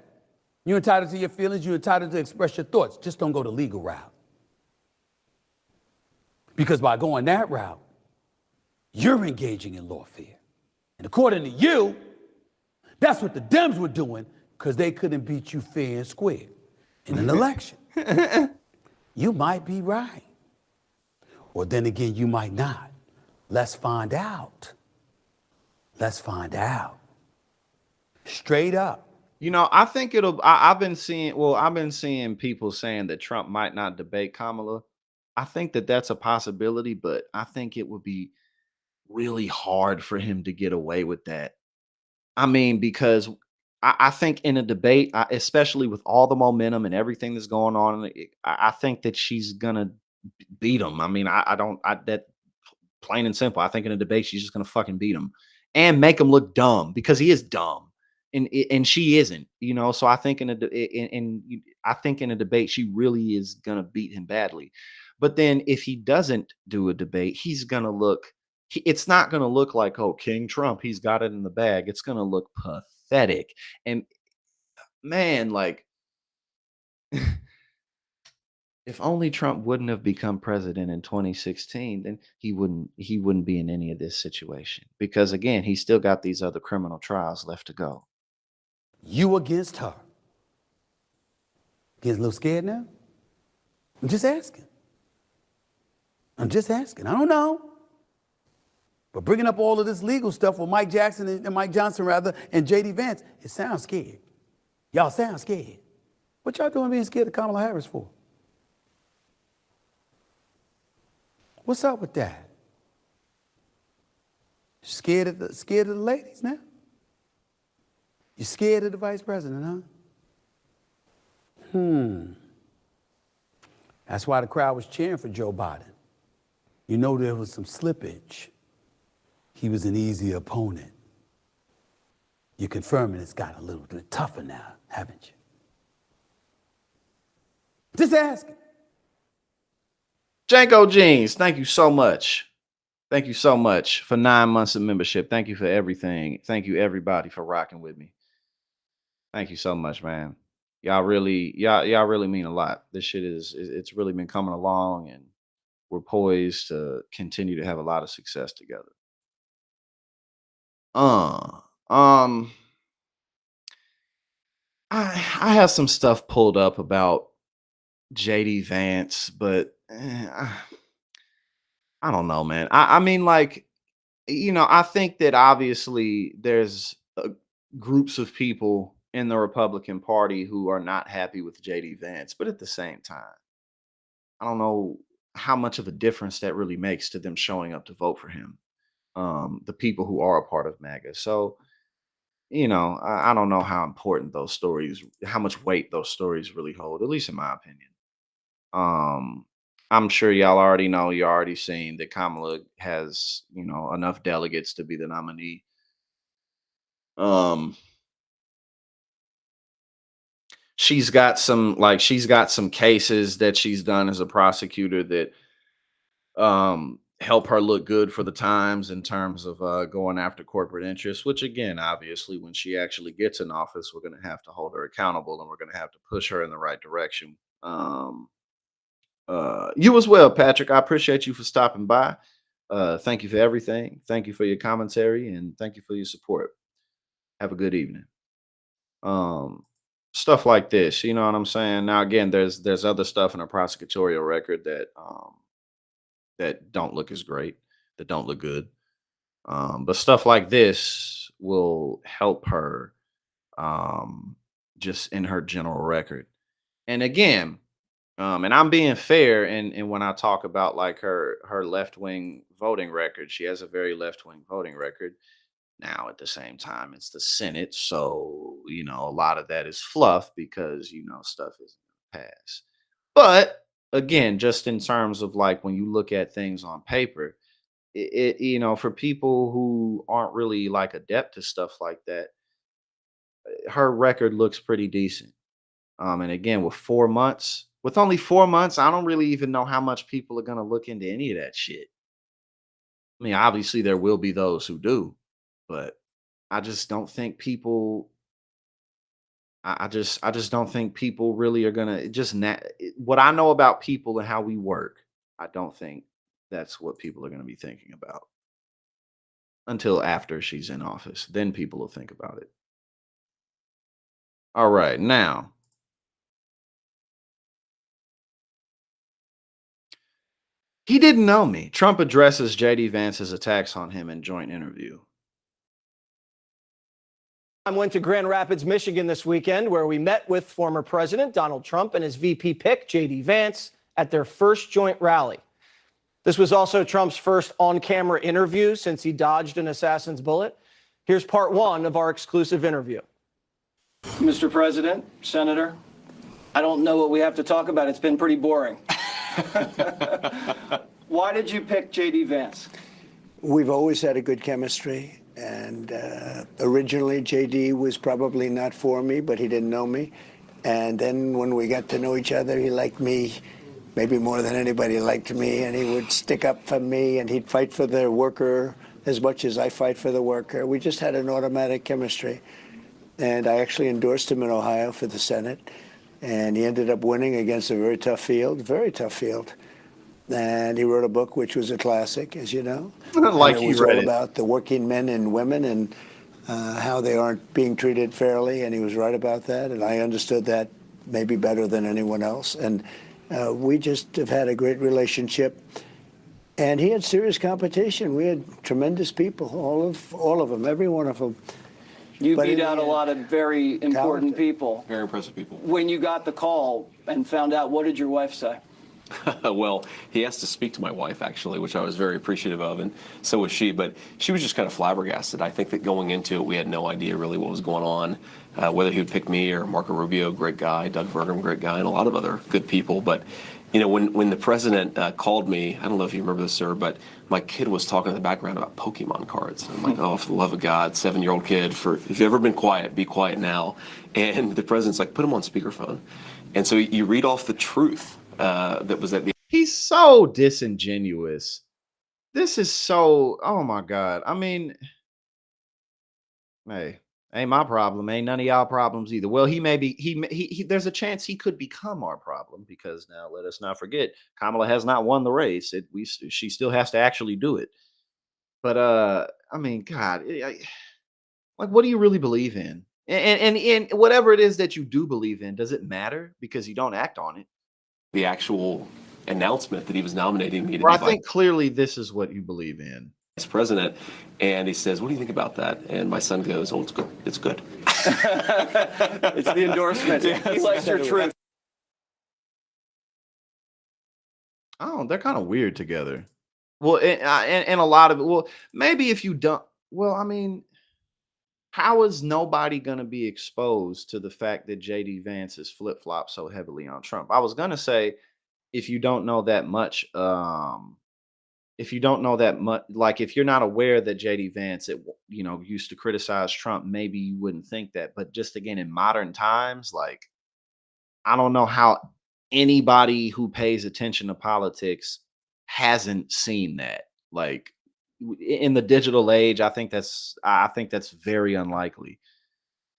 Speaker 6: You're entitled to your feelings. You're entitled to express your thoughts. Just don't go the legal route. Because by going that route, you're engaging in lawfare. And according to you, that's what the Dems were doing because they couldn't beat you fair and square in an election. You might be right. Or then again, you might not. Let's find out. Let's find out. Straight up.
Speaker 1: I think I've been seeing people saying that Trump might not debate Kamala. I think that that's a possibility, but I think it would be really hard for him to get away with that. I mean, because I think in a debate, especially with all the momentum and everything that's going on, I think that she's gonna beat him. I mean, I don't, that plain and simple. I think in a debate, she's just gonna fucking beat him and make him look dumb because he is dumb, and she isn't. So I think I think in a debate, she really is gonna beat him badly. But then if he doesn't do a debate, he's gonna look. It's not gonna look like, oh, King Trump, he's got it in the bag. It's gonna look pathetic. And man, like, if only Trump wouldn't have become president in 2016, then he wouldn't be in any of this situation, because again, he's still got these other criminal trials left to go.
Speaker 6: You against her. Getting a little scared now? I'm just asking. I don't know. But bringing up all of this legal stuff with Mike Jackson and Mike Johnson, rather, and J.D. Vance, it sounds scared. Y'all sound scared. What y'all doing being scared of Kamala Harris for? What's up with that? Scared of the ladies now? You scared of the vice president, huh? That's why the crowd was cheering for Joe Biden. You know there was some slippage. He was an easy opponent. You're confirming it's got a little bit tougher now, haven't you? Just asking.
Speaker 1: Janko Jeans, thank you so much. Thank you so much for 9 months of membership. Thank you for everything. Thank you everybody for rocking with me. Thank you so much, man. Y'all really mean a lot. This shit it's really been coming along, and we're poised to continue to have a lot of success together. Uh, um, I have some stuff pulled up about JD Vance, but I don't know, man. I mean, like, I think that obviously there's groups of people in the Republican Party who are not happy with JD Vance, but at the same time, I don't know how much of a difference that really makes to them showing up to vote for him. The people who are a part of MAGA. So, I don't know how important those stories, how much weight those stories really hold, at least in my opinion. Um, I'm sure y'all already know, you already seen that Kamala has, enough delegates to be the nominee. Um, she's got some cases that she's done as a prosecutor that help her look good for the times in terms of going after corporate interests, which again, obviously, when she actually gets in office, we're going to have to hold her accountable and we're going to have to push her in the right direction. You as well, Patrick. I appreciate you for stopping by. Thank you for everything. Thank you for your commentary and thank you for your support. Have a good evening. Um, Stuff like this, you know what I'm saying? Now, again, there's other stuff in a prosecutorial record that don't look as great, that don't look good. But stuff like this will help her um, just in her general record. And again, and I'm being fair, and when I talk about like her left wing voting record, she has a very left wing voting record. Now, at the same time, it's the Senate, so a lot of that is fluff because stuff isn't gonna pass. But again, just in terms of like when you look at things on paper, for people who aren't really like adept to stuff like that, her record looks pretty decent. And again, with only 4 months, I don't really even know how much people are gonna look into any of that shit. I mean, obviously there will be those who do, but I just don't think people. I just don't think people really are gonna what I know about people and how we work. I don't think that's what people are gonna be thinking about until after she's in office. Then people will think about it. All right, now he didn't know me. Trump addresses JD Vance's attacks on him in joint interview.
Speaker 2: I went to Grand Rapids, Michigan this weekend, where we met with former President Donald Trump and his VP pick, J.D. Vance, at their first joint rally. This was also Trump's first on-camera interview since he dodged an assassin's bullet. Here's part one of our exclusive interview.
Speaker 7: Mr. President, Senator, I don't know what we have to talk about. It's been pretty boring. Why did you pick J.D. Vance?
Speaker 8: We've always had a good chemistry. And originally, JD was probably not for me, but he didn't know me. And then when we got to know each other, he liked me maybe more than anybody liked me. And he would stick up for me, and he'd fight for the worker as much as I fight for the worker. We just had an automatic chemistry. And I actually endorsed him in Ohio for the Senate. And he ended up winning against a very tough field. And he wrote a book which was a classic, as you know.
Speaker 1: Like
Speaker 8: and it
Speaker 1: he
Speaker 8: was
Speaker 1: read
Speaker 8: all
Speaker 1: it.
Speaker 8: about the working men and women and how they aren't being treated fairly, and he was right about that. And I understood that maybe better than anyone else. And we just have had a great relationship. And he had serious competition. We had tremendous people, all of them, every one of them.
Speaker 7: You
Speaker 8: But
Speaker 7: beat
Speaker 8: in
Speaker 7: out
Speaker 8: the
Speaker 7: a lot of very important
Speaker 8: talented.
Speaker 7: people.
Speaker 9: Very impressive people.
Speaker 7: When you got the call and found out, what did your wife say?
Speaker 9: Well, he asked to speak to my wife, actually, which I was very appreciative of, and so was she. But she was just kind of flabbergasted. I think that going into it, we had no idea really what was going on, whether he would pick me or Marco Rubio, great guy, Doug Vergam, great guy, and a lot of other good people. But, when the president called me, I don't know if you remember this, sir, but my kid was talking in the background about Pokemon cards. I'm like, oh, for the love of God, 7-year-old kid, if you've ever been quiet, be quiet now. And the president's like, put him on speakerphone. And so you read off the truth. That was at the.
Speaker 1: He's so disingenuous. This is so. Oh my god. I mean, hey, ain't my problem. Ain't none of y'all problems either. Well, there's a chance he could become our problem because now let us not forget Kamala has not won the race. She still has to actually do it. But I mean, God, like, what do you really believe in? And whatever it is that you do believe in, does it matter because you don't act on it?
Speaker 9: The actual announcement that he was nominating me to
Speaker 1: Well,
Speaker 9: be
Speaker 1: I think clearly this is what you believe in.
Speaker 9: vice president, and he says, "What do you think about that?" And my son goes, "Oh, it's good. It's good."
Speaker 7: It's the endorsement. He likes your truth.
Speaker 1: Oh, they're kind of weird together. Well, and a lot of it. Well, maybe if you don't. Well, I mean, how is nobody going to be exposed to the fact that JD Vance is flip flop so heavily on Trump? I was going to say if you don't know that much, like if you're not aware that JD Vance, used to criticize Trump, maybe you wouldn't think that. But just again, in modern times, like I don't know how anybody who pays attention to politics hasn't seen that. Like in the digital age, I think that's very unlikely.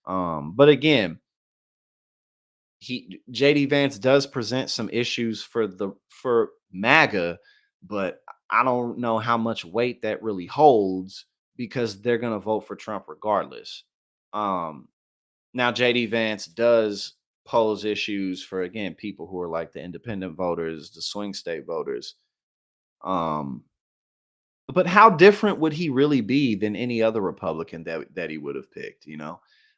Speaker 1: But again, JD Vance does present some issues for MAGA, but I don't know how much weight that really holds because they're gonna vote for Trump regardless. Um, Now JD Vance does pose issues for again people who are like the independent voters, the swing state voters. Um, but how different would he really be than any other Republican that he would have picked?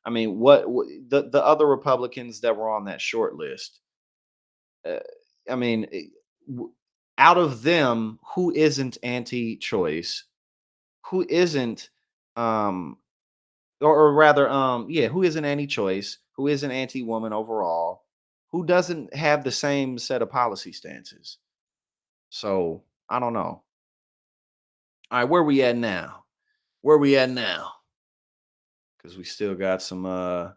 Speaker 1: I mean, the other Republicans that were on that short list? Uh, I mean, w- out of them, who isn't anti-choice? Who isn't, um, or rather, yeah, who isn't anti-choice? Who isn't anti-woman overall? Who doesn't have the same set of policy stances? So I don't know. All right, where we at now? Where we at now? Because we still got some. Oh,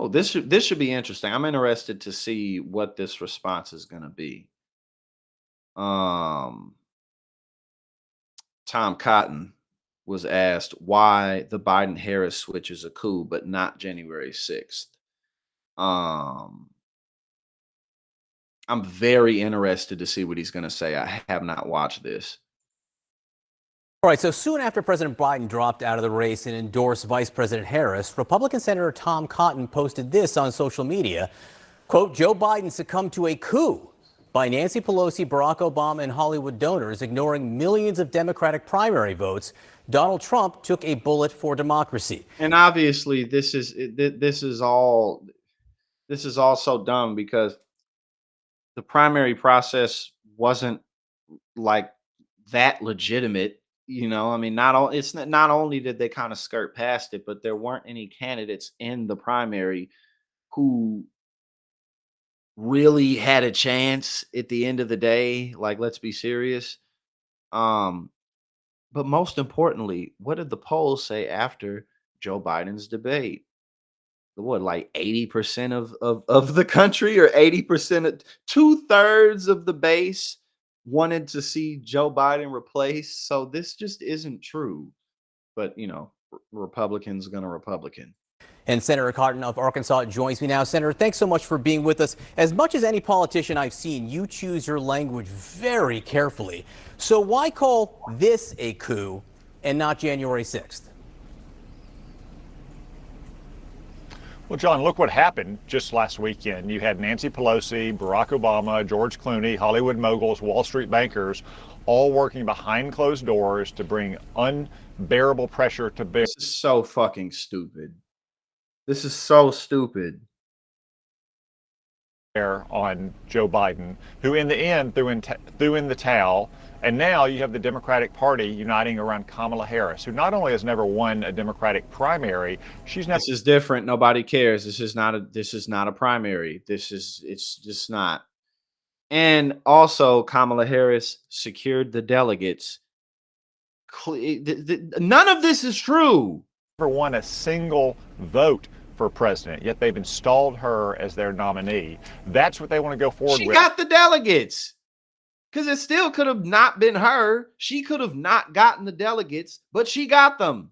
Speaker 1: this should be interesting. I'm interested to see what this response is going to be. Um, Tom Cotton was asked why the Biden Harris switch is a coup, but not January 6th. Um, I'm very interested to see what he's going to say. I have not watched this.
Speaker 10: All right, so soon after President Biden dropped out of the race and endorsed Vice President Harris, Republican Senator Tom Cotton posted this on social media. Quote, Joe Biden succumbed to a coup by Nancy Pelosi, Barack Obama, and Hollywood donors, ignoring millions of Democratic primary votes. Donald Trump took a bullet for democracy.
Speaker 1: And obviously, this is all so dumb because the primary process wasn't like that legitimate. I mean, not only did they kind of skirt past it, but there weren't any candidates in the primary who really had a chance at the end of the day. Like, let's be serious. Um, but most importantly, what did the polls say after Joe Biden's debate? What, like 80% of the country, or 80% of 2/3 of the base wanted to see Joe Biden replaced. So this just isn't true. But Republicans gonna Republican.
Speaker 10: And Senator Cotton of Arkansas joins me now. Senator, thanks so much for being with us. As much as any politician I've seen, you choose your language very carefully. So why call this a coup and not January 6th?
Speaker 11: Well, John, look what happened just last weekend. You had Nancy Pelosi, Barack Obama, George Clooney, Hollywood moguls, Wall Street bankers, all working behind closed doors to bring unbearable pressure to bear.
Speaker 1: This is so fucking stupid. This is so stupid.
Speaker 11: On Joe Biden, who in the end threw in the towel. And now you have the Democratic Party uniting around Kamala Harris, who not only has never won a Democratic primary, she's now.
Speaker 1: This is different. Nobody cares. This is not a primary. It's just not. And also, Kamala Harris secured the delegates. None of this is true.
Speaker 11: Never won a single vote for president, yet they've installed her as their nominee. That's what they want to go forward
Speaker 1: She
Speaker 11: with.
Speaker 1: got the delegates. Because it still could have not been her. She could have not gotten the delegates, but she got them.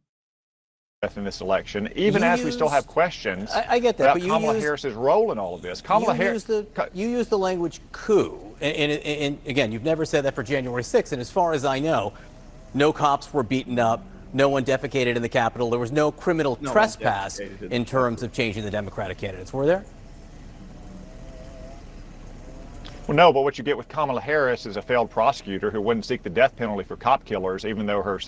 Speaker 11: In this election, even as we still have questions
Speaker 10: I get that,
Speaker 11: about
Speaker 10: but
Speaker 11: Kamala Harris's role in all of this. Kamala Harris.
Speaker 10: You use the language coup. And again, you've never said that for January 6th. And as far as I know, no cops were beaten up. No one defecated in the Capitol. There was no criminal trespass in terms of changing the Democratic candidates. Were there?
Speaker 11: Well, no, but what you get with Kamala Harris is a failed prosecutor who wouldn't seek the death penalty for cop killers, even though her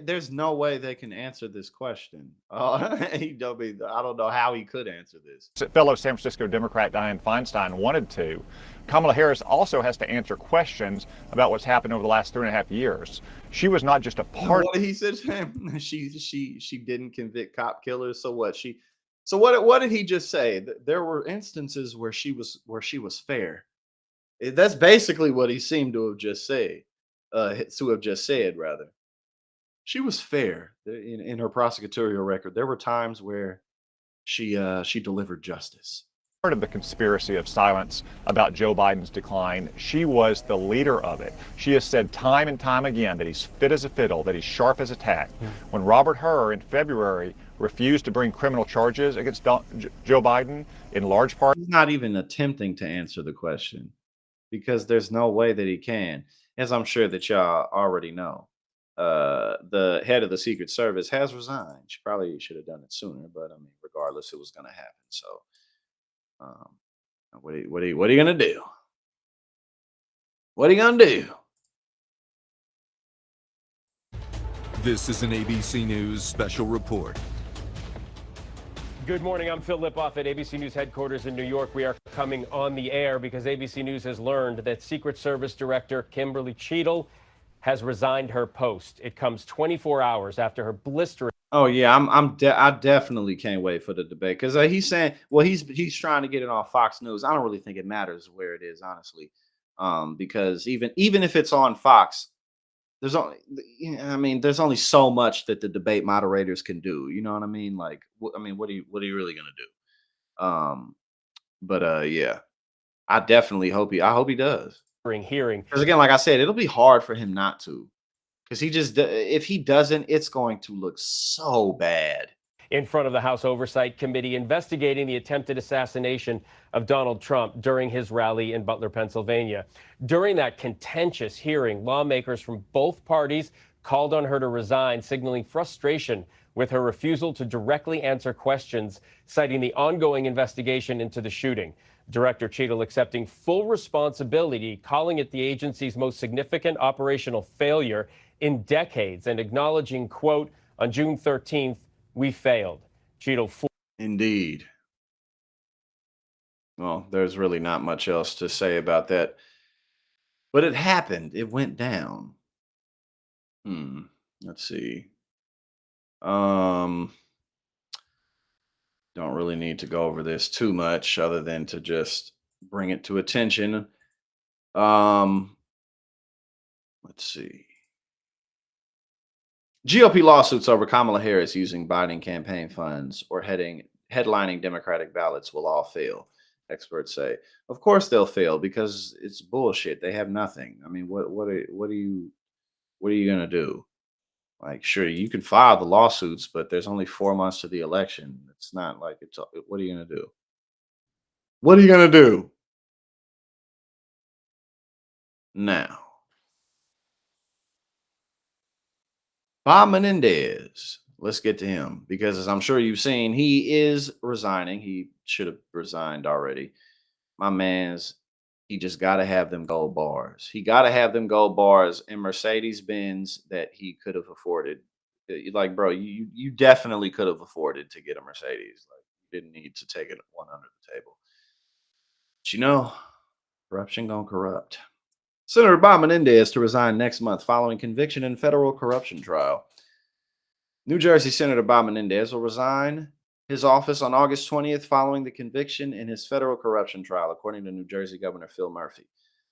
Speaker 1: There's no way they can answer this question. I don't know how he could answer this.
Speaker 11: fellow San Francisco Democrat Dianne Feinstein wanted to. Kamala Harris also has to answer questions about what's happened over the last 3.5 years. She was not just a part.
Speaker 1: What he said to him, she didn't convict cop killers. So what? What did he just say? There were instances where she was fair. That's basically what he seemed to have just said. Rather. She was fair in her prosecutorial record. There were times where she delivered justice.
Speaker 11: of the conspiracy of silence about Joe Biden's decline. She was the leader of it. She has said time and time again that he's fit as a fiddle, that he's sharp as a tack. When Robert Hur in February refused to bring criminal charges against Joe Biden, in large part,
Speaker 1: He's not even attempting to answer the question because there's no way that he can. As I'm sure that y'all already know, the head of the Secret Service has resigned. She probably should have done it sooner, but I mean, regardless, it was going to happen. So, um, what are you gonna do? What are you gonna do?
Speaker 12: This is an ABC News special report.
Speaker 13: Good morning. I'm Phil Lipoff at ABC News headquarters in New York. We are coming on the air because ABC News has learned that Secret Service Director Kimberly Cheadle has resigned her post. It comes 24 hours after her blistering.
Speaker 1: Oh yeah, I definitely can't wait for the debate because he's saying, well, he's trying to get it on Fox News. I don't really think it matters where it is, honestly, because even if it's on Fox, there's only, I mean, there's only so much that the debate moderators can do. You know what I mean? Like, I mean, what are you really gonna do? But yeah, I definitely I hope he does.
Speaker 13: Hearing.
Speaker 1: Because again, like I said, it'll be hard for him not to. Because if he doesn't, it's going to look so bad.
Speaker 13: In front of the House Oversight Committee investigating the attempted assassination of Donald Trump during his rally in Butler, Pennsylvania. During that contentious hearing, lawmakers from both parties called on her to resign, signaling frustration with her refusal to directly answer questions, citing the ongoing investigation into the shooting. Director Cheadle accepting full responsibility, calling it the agency's most significant operational failure in decades, and acknowledging, quote, on June 13th, we failed. Cheadle.
Speaker 1: Indeed. Well, there's really not much else to say about that. But it happened. It went down. Let's see. Don't really need to go over this too much other than to just bring it to attention. Let's see. GOP lawsuits over Kamala Harris using Biden campaign funds or headlining Democratic ballots will all fail, experts say. Of course they'll fail because it's bullshit. They have nothing. I mean, what are you gonna do? Like, sure, you can file the lawsuits, but there's only 4 months to the election. It's not like what are you gonna do? What are you gonna do? Now, Bob Menendez. Let's get to him because, as I'm sure you've seen, he is resigning. He should have resigned already. My man's, he just got to have them gold bars. He got to have them gold bars and Mercedes Benz that he could have afforded. Like, bro, you definitely could have afforded to get a Mercedes. Like, you didn't need to take it one under the table. But you know, corruption gonna corrupt. Senator Bob Menendez to resign next month following conviction in federal corruption trial. New Jersey Senator Bob Menendez will resign his office on August 20th following the conviction in his federal corruption trial, according to New Jersey Governor Phil Murphy.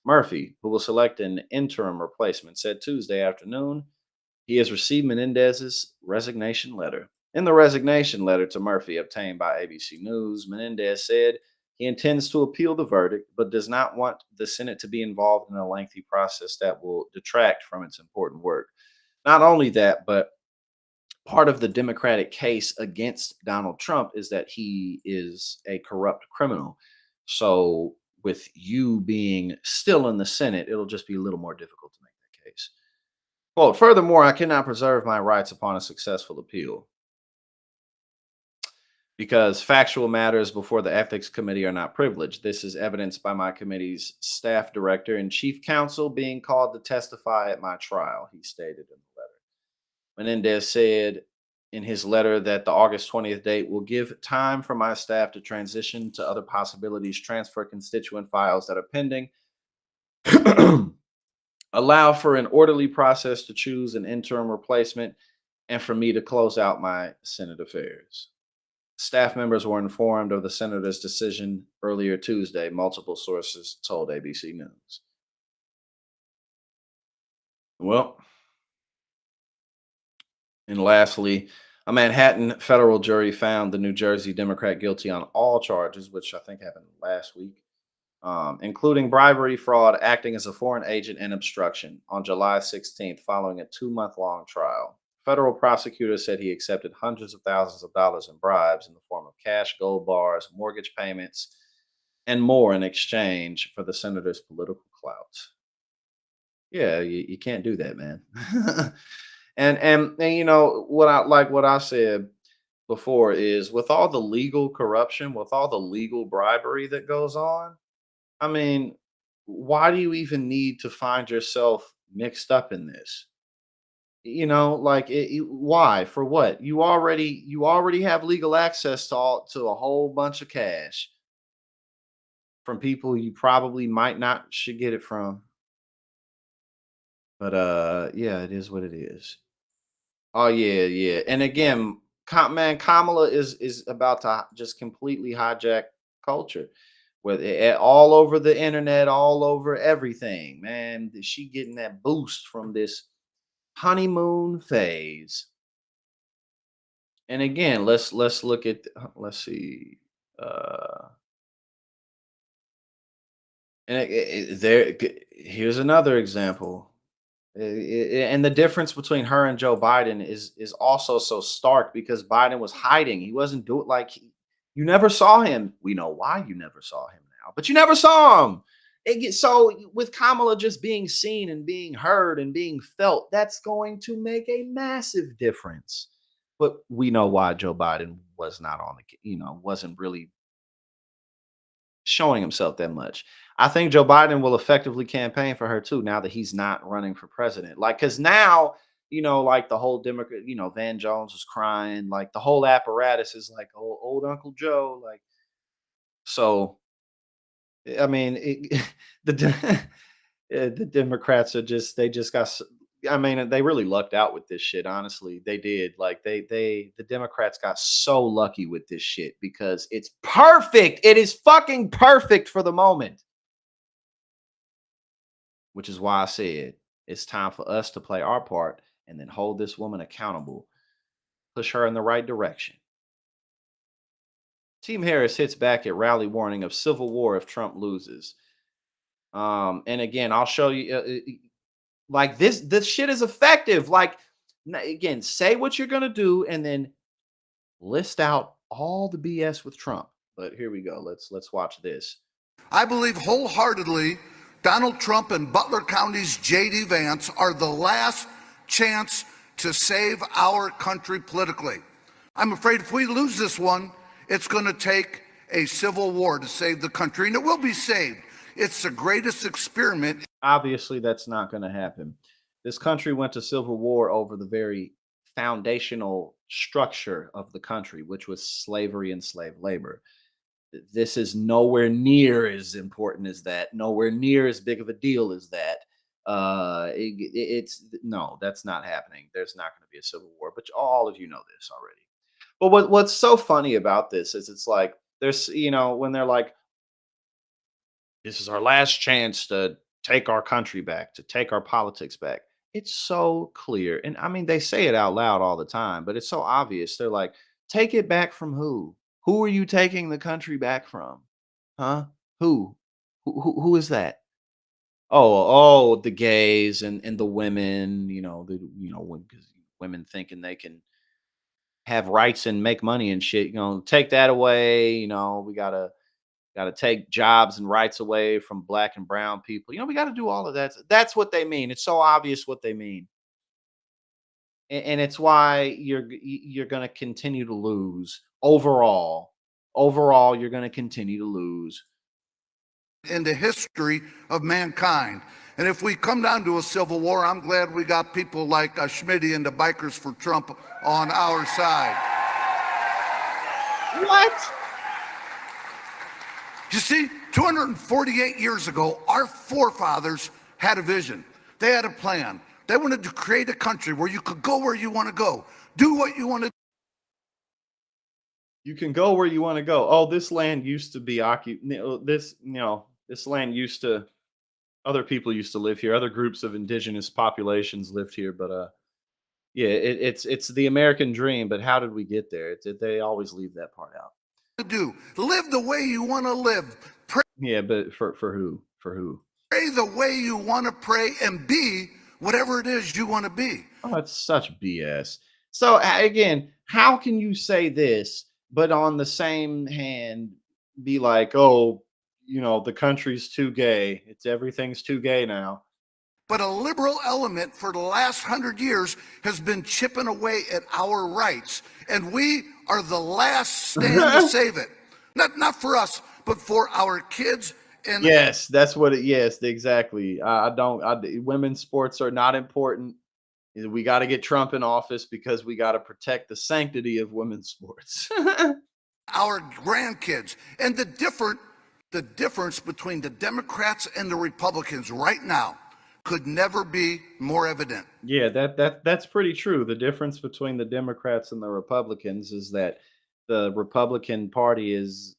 Speaker 1: Murphy, who will select an interim replacement, said Tuesday afternoon he has received Menendez's resignation letter. In the resignation letter to Murphy obtained by ABC News, Menendez said he intends to appeal the verdict, but does not want the Senate to be involved in a lengthy process that will detract from its important work. Not only that, but part of the Democratic case against Donald Trump is that he is a corrupt criminal. So, with you being still in the Senate, it'll just be a little more difficult to make that case. Quote, furthermore, I cannot preserve my rights upon a successful appeal because factual matters before the ethics committee are not privileged. This is evidenced by my committee's staff director and chief counsel being called to testify at my trial, he stated in the letter. Menendez said in his letter that the August 20th date will give time for my staff to transition to other possibilities, transfer constituent files that are pending, allow for an orderly process to choose an interim replacement, and for me to close out my Senate affairs. Staff members were informed of the senator's decision earlier Tuesday, multiple sources told ABC News. Well, and lastly, A Manhattan federal jury found the New Jersey Democrat guilty on all charges, which I think happened last week, including bribery, fraud, acting as a foreign agent, and obstruction on July 16th, following a 2 month long trial. Federal prosecutors said he accepted hundreds of thousands of dollars in bribes in the form of cash, gold bars, mortgage payments, and more in exchange for the senator's political clout. Yeah, you can't do that, man. And you know what I said before is with all the legal corruption, with all the legal bribery that goes on, I mean, why do you even need to find yourself mixed up in this? You know, like why? For what? You already have legal access to a whole bunch of cash from people you probably might not should get it from. But yeah, it is what it is. Oh yeah, yeah. And again, man, Kamala is about to just completely hijack culture, with all over the internet, all over everything. Man, she getting that boost from this honeymoon phase. And again, let's look at let's see. Uh, and here's another example. And the difference between her and Joe Biden is also so stark because Biden was hiding. He wasn't doing you never saw him. We know why you never saw him now, but you never saw him. So with Kamala just being seen and being heard and being felt, that's going to make a massive difference. But we know why Joe Biden was not on wasn't really showing himself that much. I think Joe Biden will effectively campaign for her too now that he's not running for president. Like, because now, like the whole Democrat, Van Jones was crying, like the whole apparatus is like, oh, old Uncle Joe. Like, so, I mean, the, the Democrats they just got, I mean, they really lucked out with this shit. Honestly, they did. Like, the Democrats got so lucky with this shit because it's perfect. It is fucking perfect for the moment. Which is why I said it's time for us to play our part and then hold this woman accountable, push her in the right direction. Team Harris hits back at rally warning of civil war if Trump loses. And again, I'll show you like this shit is effective. Like again, say what you're gonna do and then list out all the BS with Trump. But here we go. Let's watch this.
Speaker 14: I believe wholeheartedly Donald Trump and Butler County's J.D. Vance are the last chance to save our country politically. I'm afraid if we lose this one, it's going to take a civil war to save the country, and it will be saved. It's the greatest experiment.
Speaker 1: Obviously, that's not going to happen. This country went to civil war over the very foundational structure of the country, which was slavery and slave labor. This is nowhere near as important as that, nowhere near as big of a deal as that. It's no, that's not happening. There's not going to be a civil war, but all of you know this already. But what's so funny about this is it's like there's when they're like, this is our last chance to take our country back, to take our politics back. It's so clear. And I mean, they say it out loud all the time, but it's so obvious. They're like, take it back from who? Who are you taking the country back from? Huh? Who? Who is that? Oh, the gays and the women, because women thinking they can have rights and make money and shit, take that away, we gotta take jobs and rights away from black and brown people. We gotta do all of that. That's what they mean. It's so obvious what they mean. And it's why you're gonna continue to lose overall. Overall, you're gonna continue to lose.
Speaker 14: In the history of mankind. And if we come down to a civil war, I'm glad we got people like Schmitty and the Bikers for Trump on our side.
Speaker 1: What?
Speaker 14: You see, 248 years ago, our forefathers had a vision. They had a plan. They wanted to create a country where you could go where you want to go, do what you want to.
Speaker 1: You can go where you want to go. Oh, this land used to be occupied. This land used to. Other people used to live here. Other groups of indigenous populations lived here, but Yeah, it's the American dream, but how did we get there? They always leave that part out.
Speaker 14: To do. Live the way you want to live.
Speaker 1: Yeah, but for who? For who?
Speaker 14: Pray the way you want to pray and be whatever it is you want to be.
Speaker 1: Oh, it's such BS. So again, how can you say this, but on the same hand, be like, oh, the country's too gay. Everything's too gay now.
Speaker 14: But a liberal element for the last 100 years has been chipping away at our rights, and we are the last stand to save it. Not for us, but for our kids. And
Speaker 1: Yes, that's what it. Yes, exactly. I don't. Women's sports are not important. We got to get Trump in office because we got to protect the sanctity of women's sports.
Speaker 14: our grandkids. And the difference between the Democrats and the Republicans right now could never be more evident.
Speaker 1: Yeah, that's pretty true. The difference between the Democrats and the Republicans is that the Republican Party is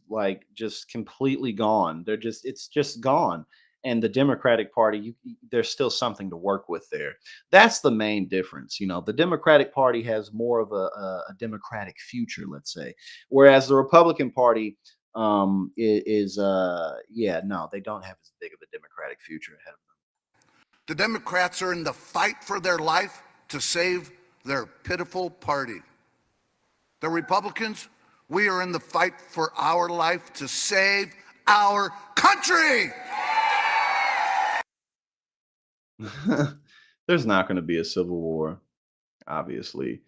Speaker 1: like just completely gone. It's just gone. And the Democratic Party, there's still something to work with there. That's the main difference. The Democratic Party has more of a democratic future, let's say, whereas the Republican Party yeah, no, they don't have as big of a democratic future ahead of them.
Speaker 14: The Democrats are in the fight for their life to save their pitiful party. The Republicans, we are in the fight for our life to save our country.
Speaker 1: There's not going to be a civil war, obviously.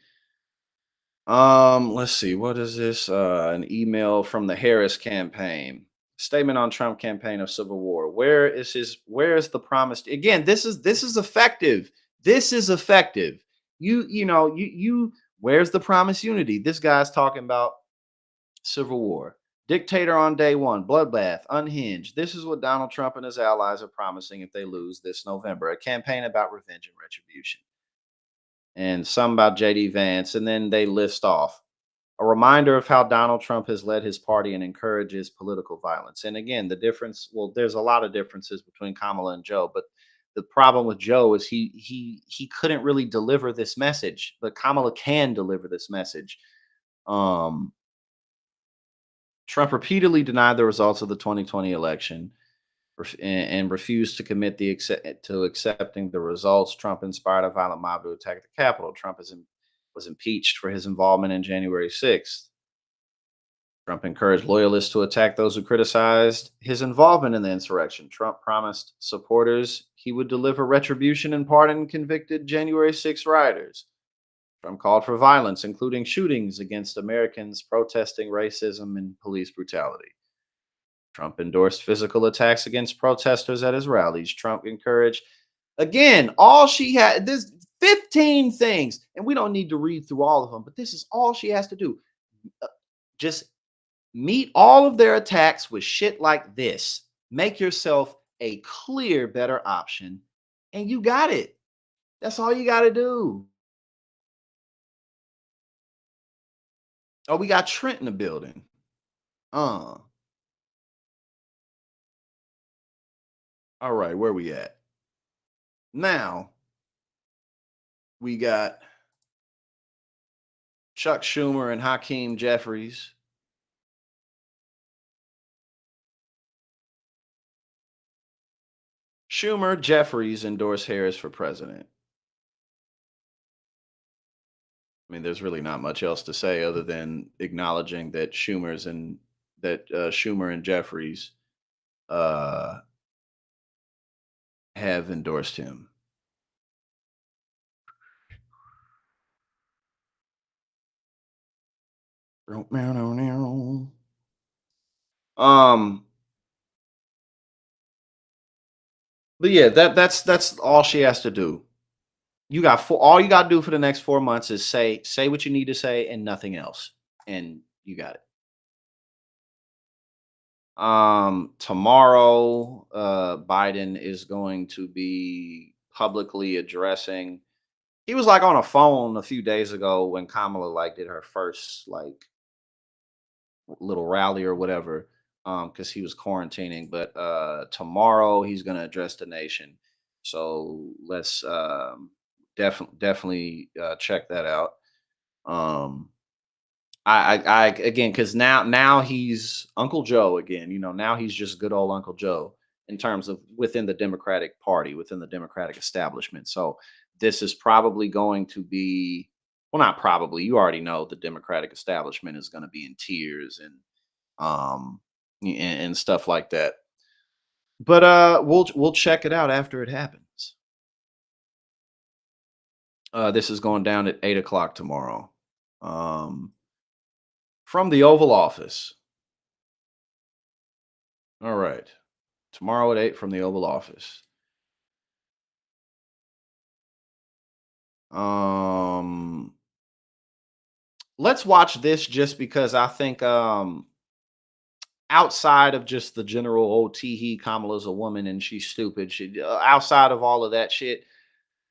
Speaker 1: Let's see. What is this? An email from the Harris campaign. Statement on Trump campaign of civil war. Where is the promise? Again, this is effective. This is effective. Where's the promised unity? This guy's talking about civil war. Dictator on day one, bloodbath, unhinged. This is what Donald Trump and his allies are promising if they lose this November. A campaign about revenge and retribution. And some about JD Vance, and then they list off a reminder of how Donald Trump has led his party and encourages political violence. And again, the difference, well, there's a lot of differences between Kamala and Joe, but the problem with Joe is he couldn't really deliver this message, but Kamala can deliver this message. Trump repeatedly denied the results of the 2020 election and refused to commit to accepting the results. Trump inspired a violent mob to attack the Capitol. Trump was impeached for his involvement in January 6th. Trump encouraged loyalists to attack those who criticized his involvement in the insurrection. Trump promised supporters he would deliver retribution and pardon convicted January 6 rioters. Trump called for violence, including shootings against Americans protesting racism and police brutality. Trump endorsed physical attacks against protesters at his rallies. Trump encouraged, again, all she had, this 15 things, and we don't need to read through all of them, but this is all she has to do. Just meet all of their attacks with shit like this. Make yourself a clear, better option, and you got it. That's all you got to do. Oh, we got Trent in the building. All right, where we at? Now, we got Chuck Schumer and Hakeem Jeffries. Schumer, Jeffries endorse Harris for president. I mean, there's really not much else to say other than acknowledging that Schumer and Jeffries have endorsed him. But yeah, that's all she has to do. All you got to do for the next 4 months is say what you need to say and nothing else, and you got it. Tomorrow, Biden is going to be publicly addressing. He was like on a phone a few days ago when Kamala like did her first like little rally or whatever, because he was quarantining. But tomorrow he's going to address the nation. So let's Definitely check that out. Um, I again, because now he's Uncle Joe again. Now he's just good old Uncle Joe in terms of within the Democratic Party, within the Democratic establishment. So this is probably going to be, well, not probably. You already know the Democratic establishment is going to be in tears and stuff like that. But we'll check it out after it happens. This is going down at 8 o'clock tomorrow. Um, from the Oval Office. All right. Tomorrow at 8 from the Oval Office. Let's watch this just because I think outside of just the general old tee Kamala's a woman and she's stupid. Outside of all of that shit,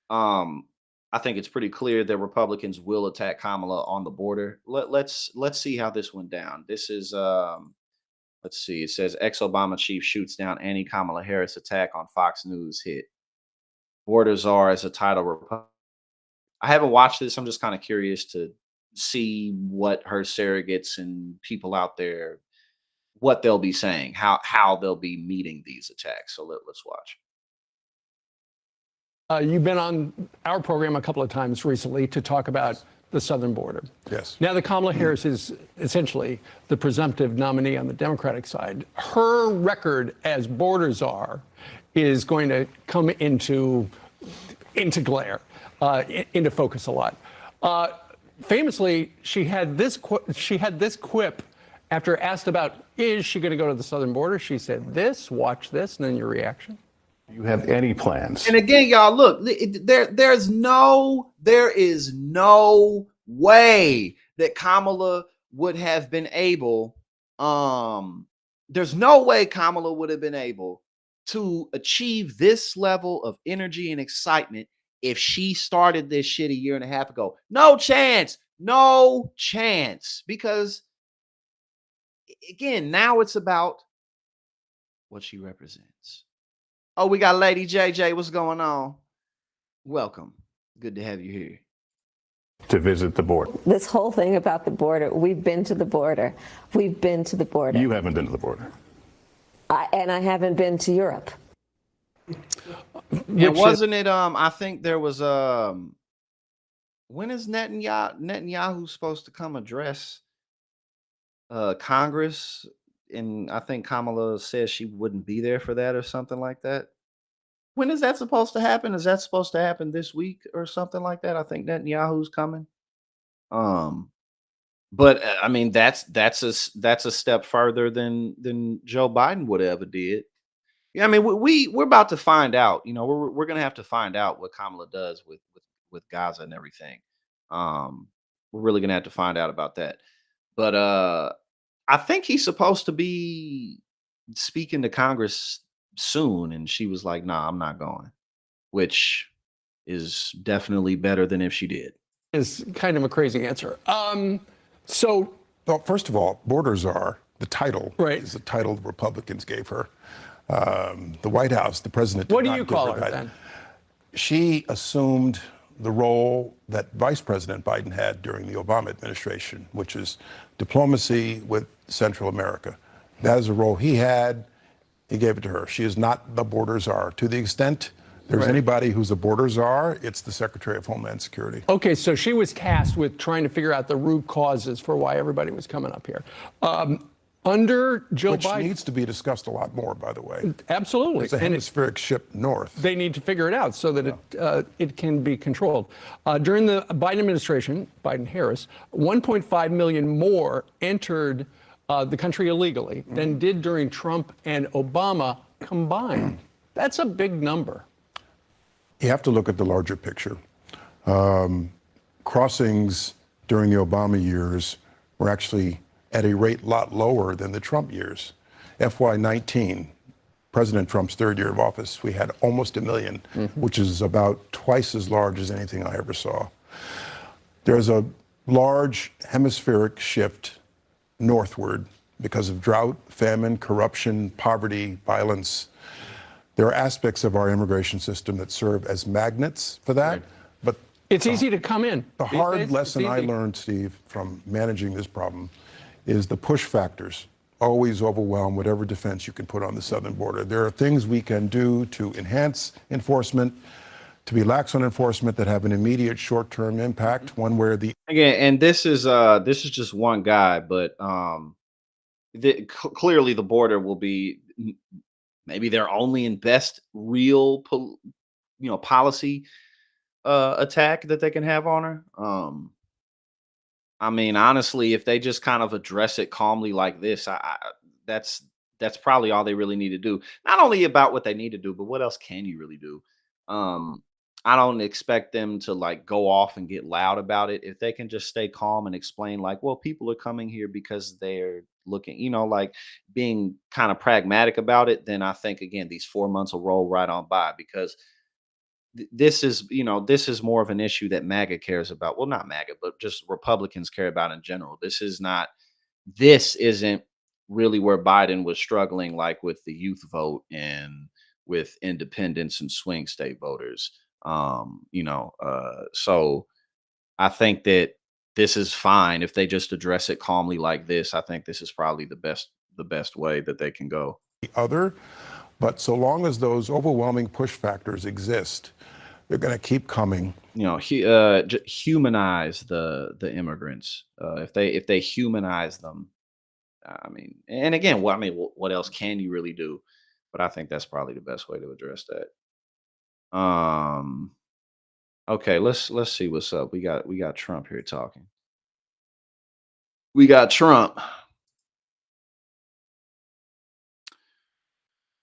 Speaker 1: um, I think it's pretty clear that Republicans will attack Kamala on the border. Let's see how this went down. This is let's see. It says ex-Obama chief shoots down anti-Kamala Harris attack on Fox News hit. Borders are as a title. I haven't watched this. I'm just kind of curious to see what her surrogates and people out there, what they'll be saying, how they'll be meeting these attacks. So let's watch.
Speaker 2: You've been on our program a couple of times recently to talk about the southern border.
Speaker 15: Yes.
Speaker 2: Now that Kamala Harris is essentially the presumptive nominee on the Democratic side, her record as border czar is going to come into glare, into focus a lot. Famously, she had this quip after asked about, is she going to go to the southern border? She said this, watch this, and then your reaction.
Speaker 15: Do you have any plans?
Speaker 1: And again, y'all, look, there is no way that Kamala would have been able, there's no way Kamala would have been able to achieve this level of energy and excitement if she started this shit a year and a half ago. No chance. Because again, now it's about what she represents. Oh, we got Lady JJ. What's going on? Welcome. Good to have you here.
Speaker 15: To visit the border.
Speaker 16: This whole thing about the border, we've been to the border. We've been to the border.
Speaker 15: You haven't been to the border.
Speaker 16: And I haven't been to Europe.
Speaker 1: Yeah, wasn't it? I think there was when is Netanyahu supposed to come address Congress? And I think Kamala says she wouldn't be there for that or something like that. When is that supposed to happen? Is that supposed to happen this week or something like that? I think Netanyahu's coming. But I mean that's a step further than Joe Biden would ever did. Yeah, I mean we're about to find out. We're gonna have to find out what Kamala does with Gaza and everything. We're really gonna have to find out about that. But I think he's supposed to be speaking to Congress soon, and she was like, "Nah, I'm not going," which is definitely better than if she did.
Speaker 2: Is kind of a crazy answer.
Speaker 15: Well, first of all, border czar, the title
Speaker 2: right.
Speaker 15: is the title the Republicans gave her. The White House, the president.
Speaker 2: What do you call her then?
Speaker 15: She assumed the role that Vice President Biden had during the Obama administration, which is diplomacy with Central America. That is a role he had. He gave it to her. She is not the border czar. To the extent there's anybody who's a border czar, it's the Secretary of Homeland Security.
Speaker 2: Okay, so she was tasked with trying to figure out the root causes for why everybody was coming up here. Under Joe Biden.
Speaker 15: Which needs to be discussed a lot more, by the way.
Speaker 2: Absolutely.
Speaker 15: It's a hemispheric shift north.
Speaker 2: They need to figure it out so that it can be controlled. During the Biden administration, Biden-Harris, 1.5 million more entered the country illegally than did during Trump and Obama combined. That's a big number.
Speaker 15: You have to look at the larger picture. Crossings during the Obama years were actually at a rate a lot lower than the Trump years. FY19, President Trump's third year of office, we had almost 1 million, which is about twice as large as anything I ever saw. There's a large hemispheric shift northward because of drought, famine, corruption, poverty, violence. There are aspects of our immigration system that serve as magnets for that, but
Speaker 2: It's easy to come in.
Speaker 15: The
Speaker 2: These
Speaker 15: hard
Speaker 2: days,
Speaker 15: lesson
Speaker 2: it's
Speaker 15: I
Speaker 2: easy.
Speaker 15: learned, Steve, from managing this problem is the push factors always overwhelm whatever defense you can put on the southern border. There are things we can do to enhance enforcement, to be lax on enforcement that have an immediate short-term impact, one where the
Speaker 1: Again, and this is just one guy, but clearly the border will be maybe their only and best real policy attack that they can have on her. I mean, honestly, if they just kind of address it calmly like this, that's that's probably all they really need to do. Not only about what they need to do, but what else can you really do? Um, I don't expect them to like go off and get loud about it. If they can just stay calm and explain, like, well, people are coming here because they're looking, like being kind of pragmatic about it, then I think again these 4 months will roll right on by because this is more of an issue that MAGA cares about. Well, not MAGA, but just Republicans care about in general. This isn't really where Biden was struggling, like with the youth vote and with independents and swing state voters. So I think that this is fine if they just address it calmly like this. I think this is probably the best way that they can go.
Speaker 15: other. But so long as those overwhelming push factors exist, they're going to keep coming.
Speaker 1: Humanize the immigrants. If they humanize them, I mean, and again, what else can you really do? But I think that's probably the best way to address that. Okay, let's see what's up. We got Trump here talking. We got Trump.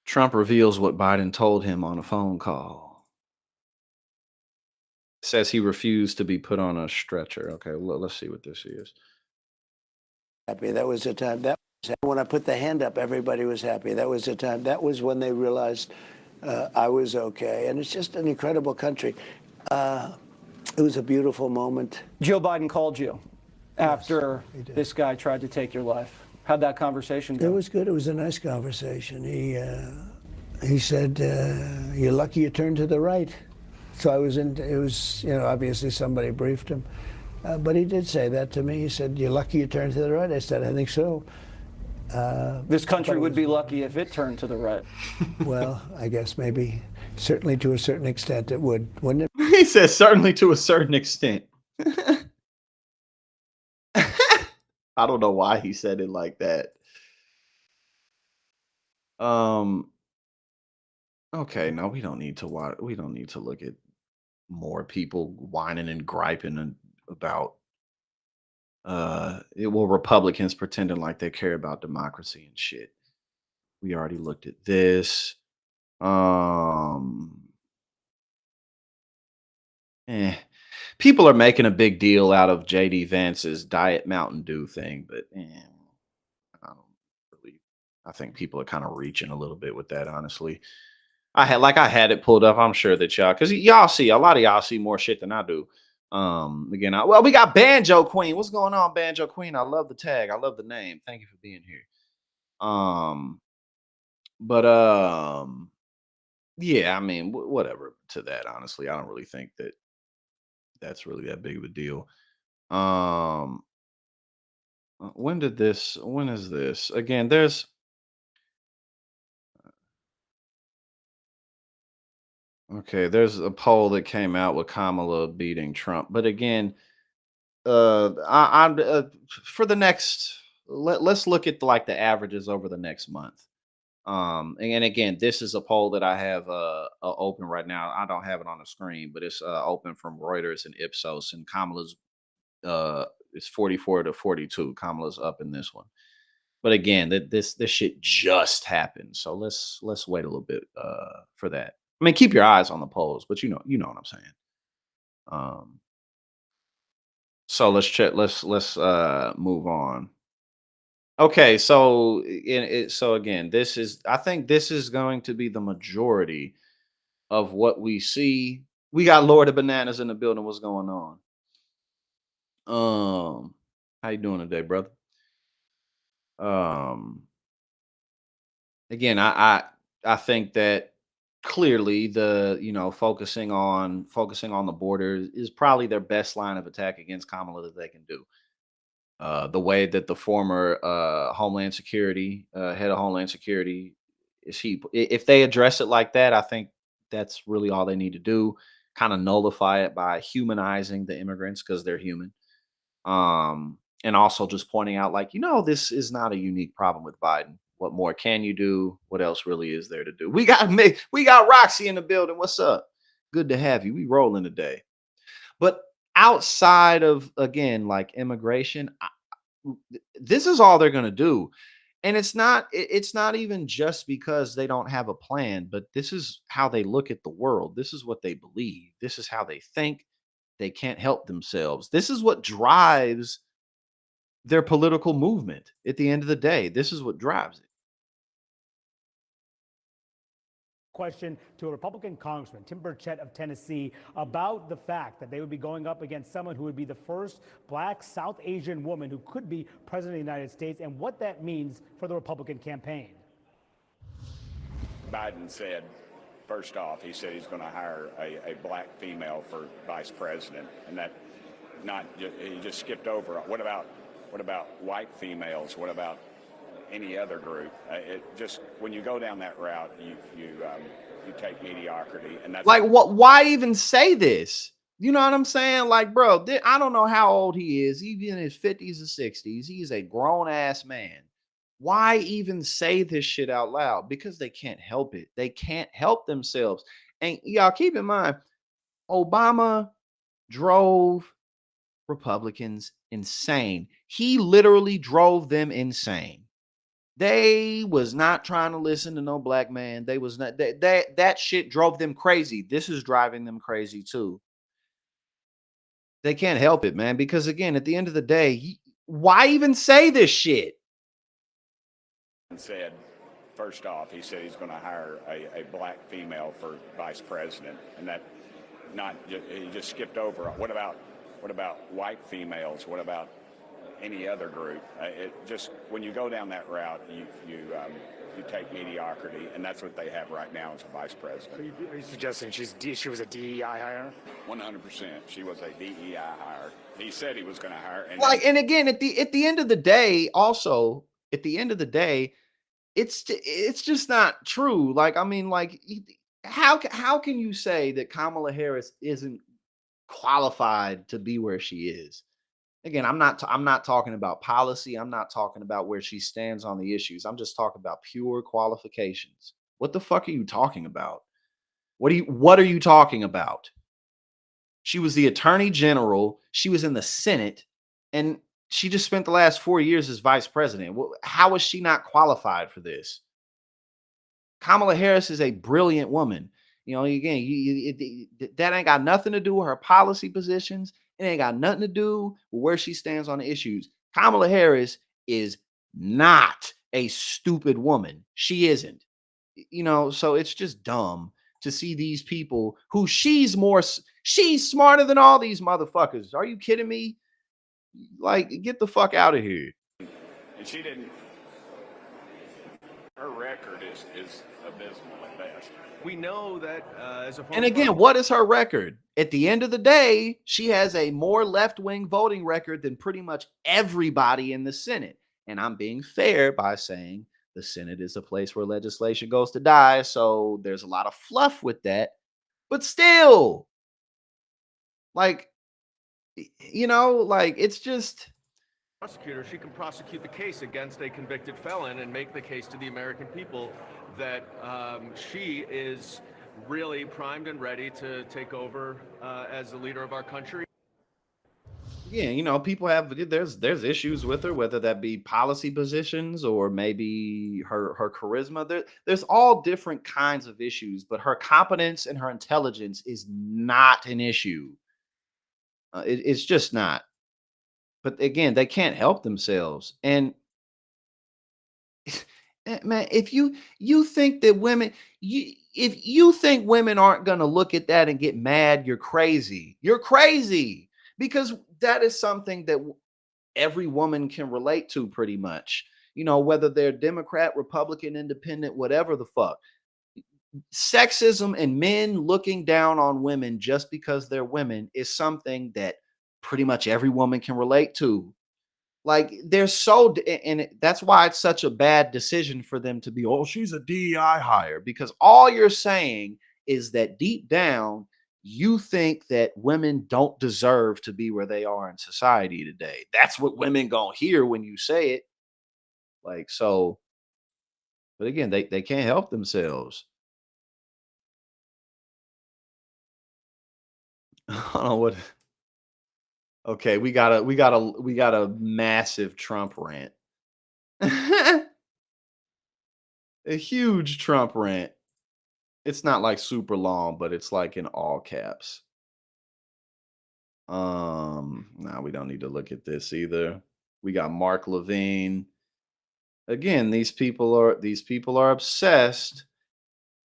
Speaker 1: Trump reveals what Biden told him on a phone call. Says he refused to be put on a stretcher. Okay, let's see what this is.
Speaker 8: Happy. That was the time. When I put the hand up, everybody was happy. That was the time. That was when they realized I was okay. And it's just an incredible country. It was a beautiful moment.
Speaker 17: Joe Biden called you after this guy tried to take your life. How'd that conversation go?
Speaker 8: It was good. It was a nice conversation. He said, "You're lucky you turned to the right." So it was, obviously somebody briefed him. But he did say that to me. He said, "You're lucky you turned to the right." I said, "I think so."
Speaker 17: This country would be lucky if it turned to the right.
Speaker 8: Well, I guess maybe, certainly to a certain extent it would, wouldn't it?
Speaker 1: He says certainly to a certain extent. I don't know why he said it like that. Okay, no, we don't need to watch. We don't need to look at more people whining and griping about Republicans pretending like they care about democracy and shit. We already looked at this. People are making a big deal out of JD Vance's Diet Mountain Dew thing, but I don't really. I think people are kind of reaching a little bit with that, honestly. I had it pulled up. I'm sure that because y'all see a lot of y'all see more shit than I do. Again, we got Banjo Queen. What's going on, Banjo Queen? I love the tag. I love the name. Thank you for being here. But yeah, I mean, whatever to that. Honestly, I don't really think that that's really that big of a deal. When is this? Again, there's a poll that came out with Kamala beating Trump. But again, I'm for the next let's look at like the averages over the next month. And again, this is a poll that I have open right now. I don't have it on the screen, but it's open from Reuters and Ipsos, and Kamala's it's 44 to 42. Kamala's up in this one. But again, this shit just happened. So let's wait a little bit for that. I mean, keep your eyes on the polls, but you know what I'm saying. So let's check. Let's move on. Okay, so again, I think this is going to be the majority of what we see. We got Lord of Bananas in the building. What's going on? How you doing today, brother? Um, again, I think that clearly the focusing on the border is probably their best line of attack against Kamala that they can do. The way that the former Homeland Security head of Homeland Security if they address it like that, I think that's really all they need to do. Kind of nullify it by humanizing the immigrants because they're human. And also just pointing out, like, this is not a unique problem with Biden. What more can you do? What else really is there to do? We got Roxy in the building. What's up? Good to have you. We rolling today. But outside of, again, like immigration, this is all they're going to do. And it's not even just because they don't have a plan, but this is how they look at the world. This is what they believe. This is how they think. They can't help themselves. This is what drives their political movement. At the end of the day, this is what drives it.
Speaker 18: Question to a Republican Congressman, Tim Burchett of Tennessee, about the fact that they would be going up against someone who would be the first Black South Asian woman who could be president of the United States, and what that means for the Republican campaign.
Speaker 19: Biden said, first off, he said he's going to hire a black female for vice president, and that he just skipped over. What about white females? What about any other group? When you go down that route, you take mediocrity, and that's
Speaker 1: like, what? Why even say this? You know what I'm saying? Like, bro, I don't know how old he is. He's in his 50s or 60s. He's a grown ass man. Why even say this shit out loud? Because they can't help it. They can't help themselves. And y'all keep in mind, Obama drove Republicans insane. He literally drove them insane. They was not trying to listen to no black man. They was not that shit drove them crazy. This is driving them crazy too. They can't help it, man, because again, at the end of the day, why even say this shit?
Speaker 19: said, first off, he said he's going to hire a black female for vice president, and that he just skipped over. What about white females? What about any other group? When you go down that route, you take mediocrity, and that's what they have right now as a vice president.
Speaker 18: So are you suggesting she was a DEI hire?
Speaker 19: 100%. She was a DEI hire. He said he was going to hire.
Speaker 1: And again, at the end of the day, also at the end of the day, it's just not true. Like, I mean, like, how can you say that Kamala Harris isn't qualified to be where she is? Again, I'm not talking about policy. I'm not talking about where she stands on the issues. I'm just talking about pure qualifications. What the fuck are you talking about? What are you talking about? She was the attorney general. She was in the Senate, and she just spent the last 4 years as vice president. How is she not qualified for this? Kamala Harris is a brilliant woman. Again, that ain't got nothing to do with her policy positions. It ain't got nothing to do with where she stands on the issues. Kamala Harris is not a stupid woman. She isn't. So it's just dumb to see these people who she's smarter than all these motherfuckers. Are you kidding me? Like, get the fuck out of here.
Speaker 19: And she didn't. Her record is abysmal at best.
Speaker 20: We know that as a
Speaker 1: and again, what is her record? At the end of the day, she has a more left-wing voting record than pretty much everybody in the Senate. And I'm being fair by saying the Senate is a place where legislation goes to die. So there's a lot of fluff with that. But still, like, it's just.
Speaker 20: Prosecutor, she can prosecute the case against a convicted felon and make the case to the American people that she is really primed and ready to take over as the leader of our country.
Speaker 1: Yeah, people there's issues with her, whether that be policy positions or maybe her charisma. There's all different kinds of issues, but her competence and her intelligence is not an issue. It's just not. But again, they can't help themselves. And man, if you think that women, if you think women aren't going to look at that and get mad, you're crazy. You're crazy, because that is something that every woman can relate to pretty much. Whether they're Democrat, Republican, Independent, whatever the fuck. sexism and men looking down on women just because they're women is something that pretty much every woman can relate to. Like they're so, that's why it's such a bad decision for them to be, oh, she's a DEI hire, because all you're saying is that deep down, you think that women don't deserve to be where they are in society today. That's what women gonna hear when you say it. Like, so, but again, they can't help themselves. I don't know what. Okay, we got a massive Trump rant. A huge Trump rant. It's not like super long, but it's like in all caps. No, we don't need to look at this either. We got Mark Levine. Again, these people are obsessed.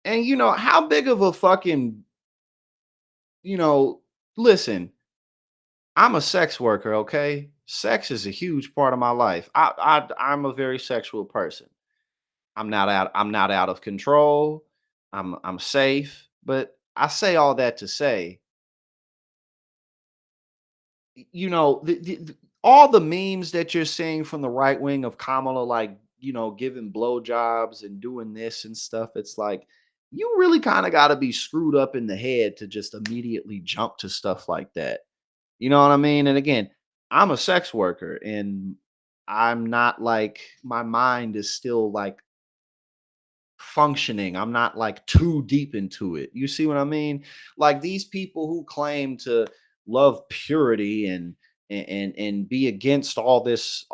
Speaker 1: And how big of a fucking, you know, listen, I'm a sex worker, okay? Sex is a huge part of my life. I'm a very sexual person. I'm not out of control. I'm safe, but I say all that to say, all the memes that you're seeing from the right wing of Kamala, like, giving blowjobs and doing this and stuff, it's like, you really kind of got to be screwed up in the head to just immediately jump to stuff like that. You know what I mean? And again, I'm a sex worker and I'm not like, my mind is still like functioning. I'm not like too deep into it. You see what I mean? Like these people who claim to love purity and be against all this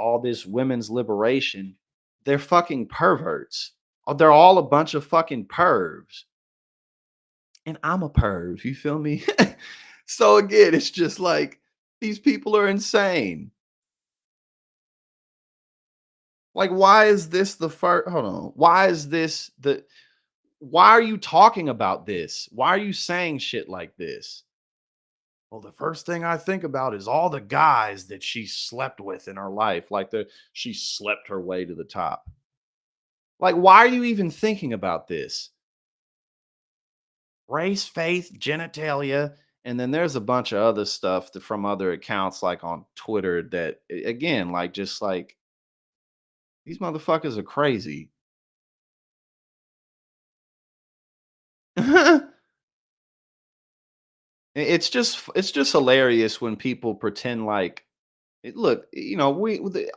Speaker 1: women's liberation, they're fucking perverts. They're all a bunch of fucking pervs. And I'm a perv, you feel me? So again, it's just like these people are insane. Like, why is this the first? Hold on. Why is this the why are you talking about this? Why are you saying shit like this? Well, the first thing I think about is all the guys that she slept with in her life, like she slept her way to the top. Like, why are you even thinking about this? Race, faith, genitalia, and then there's a bunch of other stuff from other accounts, like on Twitter, that again, like just like these motherfuckers are crazy. It's just hilarious when people pretend like look,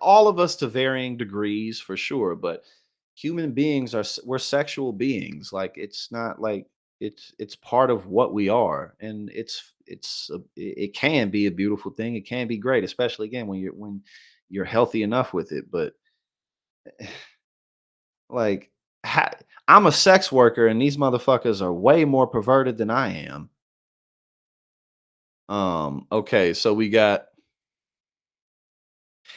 Speaker 1: all of us to varying degrees for sure, but human beings we're sexual beings. Like it's not like it's part of what we are, and it can be a beautiful thing. It can be great, especially again when you're healthy enough with it. But like ha- I'm a sex worker, and these motherfuckers are way more perverted than I am. Okay, so we got,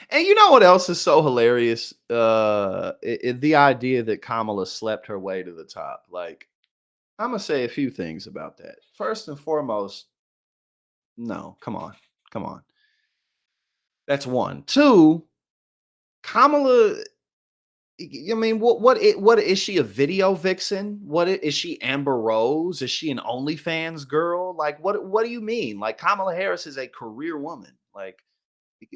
Speaker 1: and you know what else is so hilarious? The idea that Kamala slept her way to the top. Like, I'm gonna say a few things about that. First and foremost, no, come on, come on. That's one. Two, Kamala. I mean, what is she, a video vixen? Is she Amber Rose? Is she an OnlyFans girl? Like, what do you mean? Like, Kamala Harris is a career woman. Like,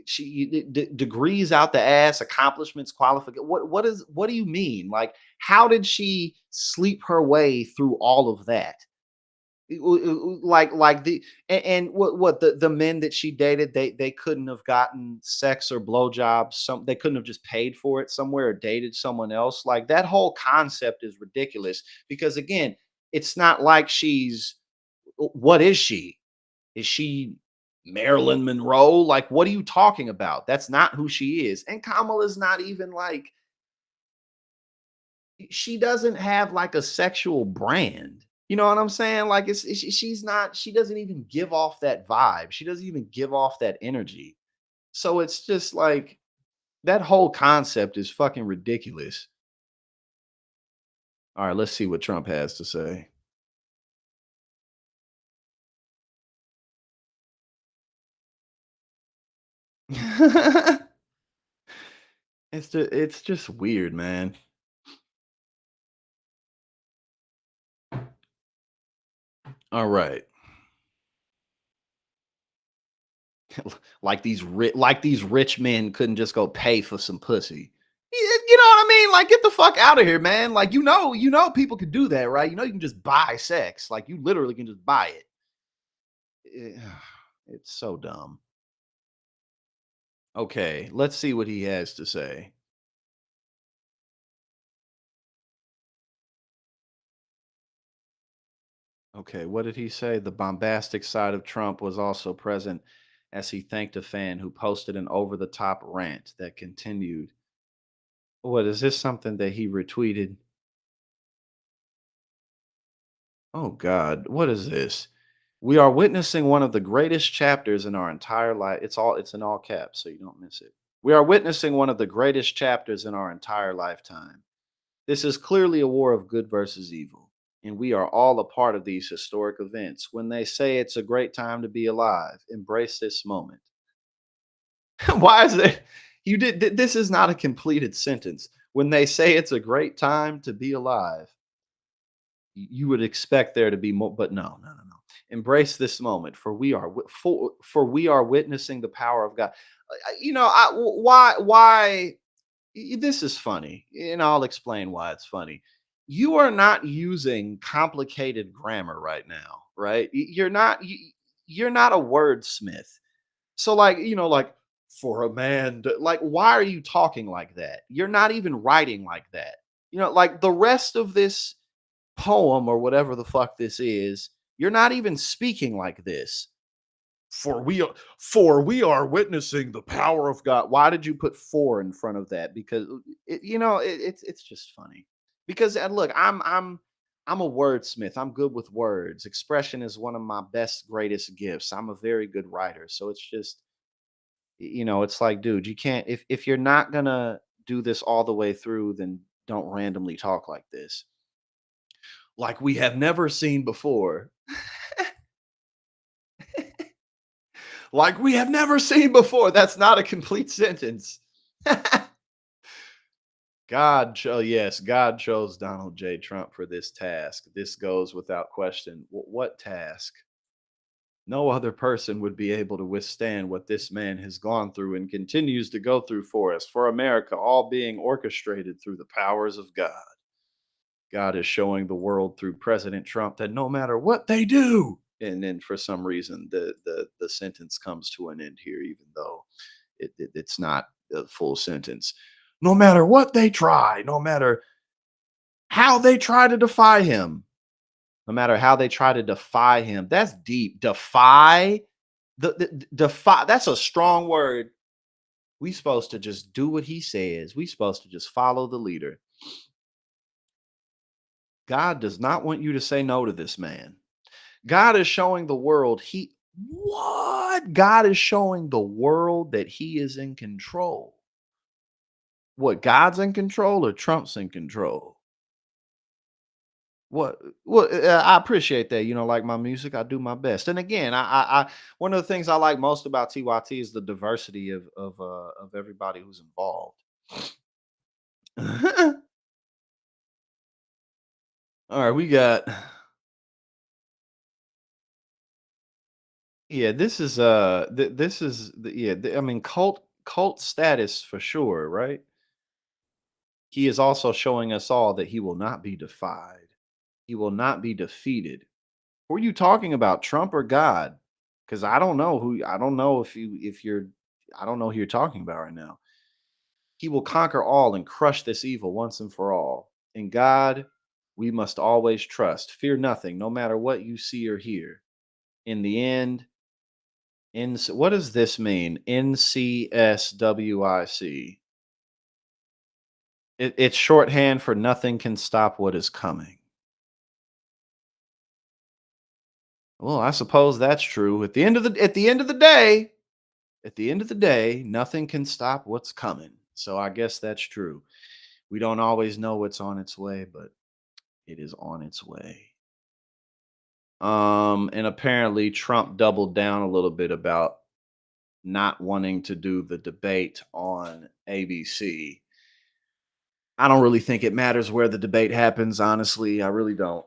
Speaker 1: she degrees out the ass, accomplishments, qualification. What do you mean? Like, how did she sleep her way through all of that? Like and what the men that she dated, they couldn't have gotten sex or blowjobs. They couldn't have just paid for it somewhere or dated someone else. Like that whole concept is ridiculous, because again, it's not like what is she? Is she Marilyn Monroe? Like, what are you talking about? That's not who she is. And Kamala's not even like, she doesn't have like a sexual brand. You know what I'm saying? Like, she's not, she doesn't even give off that vibe. She doesn't even give off that energy. So it's just like that whole concept is fucking ridiculous. All right, let's see what Trump has to say. It's just weird, man. All right. Like these rich men couldn't just go pay for some pussy. You know what I mean? Like, get the fuck out of here, man. Like, people could do that, right? You can just buy sex. Like, you literally can just buy it. Eh, It's so dumb. Okay, let's see what he has to say. Okay, what did he say? The bombastic side of Trump was also present as he thanked a fan who posted an over the top rant that continued. What is this, something that he retweeted? Oh God, what is this? We are witnessing one of the greatest chapters in our entire life. It's in all caps, so you don't miss it. We are witnessing one of the greatest chapters in our entire lifetime. This is clearly a war of good versus evil, and we are all a part of these historic events. When they say it's a great time to be alive, embrace this moment. Why is it? This is not a completed sentence. When they say it's a great time to be alive, you would expect there to be more, but no, no, no, no. Embrace this moment, for we are witnessing the power of God. Why this is funny, and I'll explain why it's funny. You are not using complicated grammar right now, right? You're not a wordsmith. So, like, for a man like, why are you talking like that? You're not even writing like that. Like the rest of this poem or whatever the fuck this is, you're not even speaking like this. For we are witnessing the power of God. Why did you put "for" in front of that? Because it's just funny. Because look, I'm a wordsmith. I'm good with words. Expression is one of my best, greatest gifts. I'm a very good writer. So it's just, it's like, dude, you can't, if you're not gonna do this all the way through, then don't randomly talk like this. Like we have never seen before. Like we have never seen before. That's not a complete sentence. Yes, God chose Donald J. Trump for this task. This goes without question. What task? No other person would be able to withstand what this man has gone through and continues to go through for us, for America, all being orchestrated through the powers of God. God is showing the world through President Trump that no matter what they do, and then for some reason the sentence comes to an end here, even though it's not a full sentence. No matter what they try, no matter how they try to defy him, no matter how they try to defy him. That's deep. Defy, defy. That's a strong word. We supposed to just do what he says. We supposed to just follow the leader. God does not want you to say no to this man. God is showing the world what? God is showing the world that he is in control. What, God's in control or Trump's in control? What? Well, I appreciate that. Like my music, I do my best. And again, one of the things I like most about TYT is the diversity of everybody who's involved. All right, we got. Yeah, this is this is yeah. I mean, cult status for sure, right? He is also showing us all that he will not be defied. He will not be defeated. Who are you talking about, Trump or God? Because I don't know if you're I don't know who you're talking about right now. He will conquer all and crush this evil once and for all. In God, we must always trust. Fear nothing, no matter what you see or hear. In the end, what does this mean? NCSWIC. It's shorthand for nothing can stop what is coming. Well, I suppose that's true. At the end of the day, nothing can stop what's coming. So I guess that's true. We don't always know what's on its way, but it is on its way. And apparently Trump doubled down a little bit about not wanting to do the debate on ABC. I don't really think it matters where the debate happens, honestly. I really don't.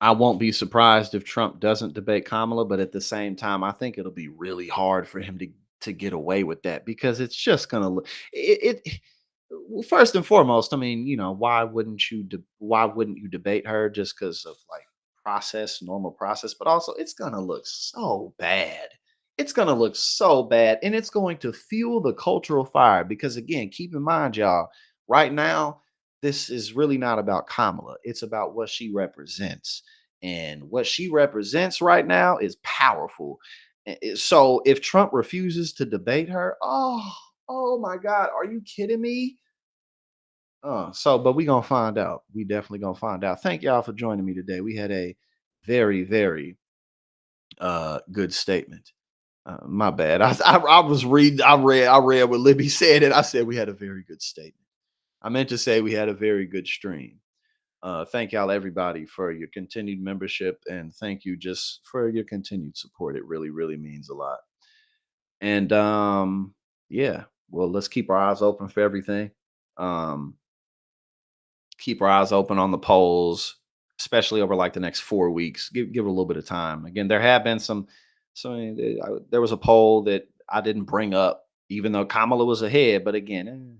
Speaker 1: I won't be surprised if Trump doesn't debate Kamala, but at the same time, I think it'll be really hard for him to get away with that because it's just gonna look well, first and foremost, I mean, why wouldn't you debate her just because of like normal process, but also it's gonna look so bad. It's gonna look so bad, and it's going to fuel the cultural fire because again, keep in mind, y'all, right now, this is really not about Kamala. It's about what she represents. And what she represents right now is powerful. So if Trump refuses to debate her, oh my God, are you kidding me? But we gonna find out. We definitely gonna find out. Thank y'all for joining me today. We had a very, very good statement. My bad. I was reading. I read what Libby said, and I said we had a very good statement. I meant to say we had a very good stream. Thank y'all, everybody, for your continued membership, and thank you just for your continued support. It really, really means a lot. And yeah, well, let's keep our eyes open for everything. Um, keep our eyes open on the polls, especially over like the next 4 weeks. Give it a little bit of time. Again, there have been some. There was a poll that I didn't bring up, even though Kamala was ahead. But again,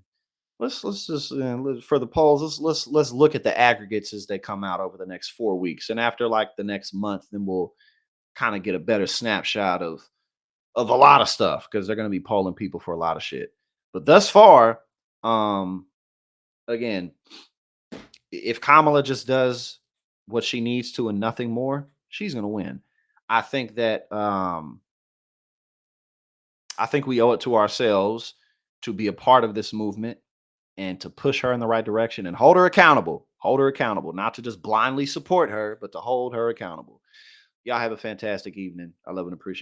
Speaker 1: let's just for the polls. Let's look at the aggregates as they come out over the next 4 weeks, and after like the next month, then we'll kind of get a better snapshot of a lot of stuff because they're going to be polling people for a lot of shit. But thus far, again, if Kamala just does what she needs to and nothing more, she's going to win. I think that I think we owe it to ourselves to be a part of this movement and to push her in the right direction and hold her accountable. Hold her accountable, not to just blindly support her, but to hold her accountable. Y'all have a fantastic evening. I love and appreciate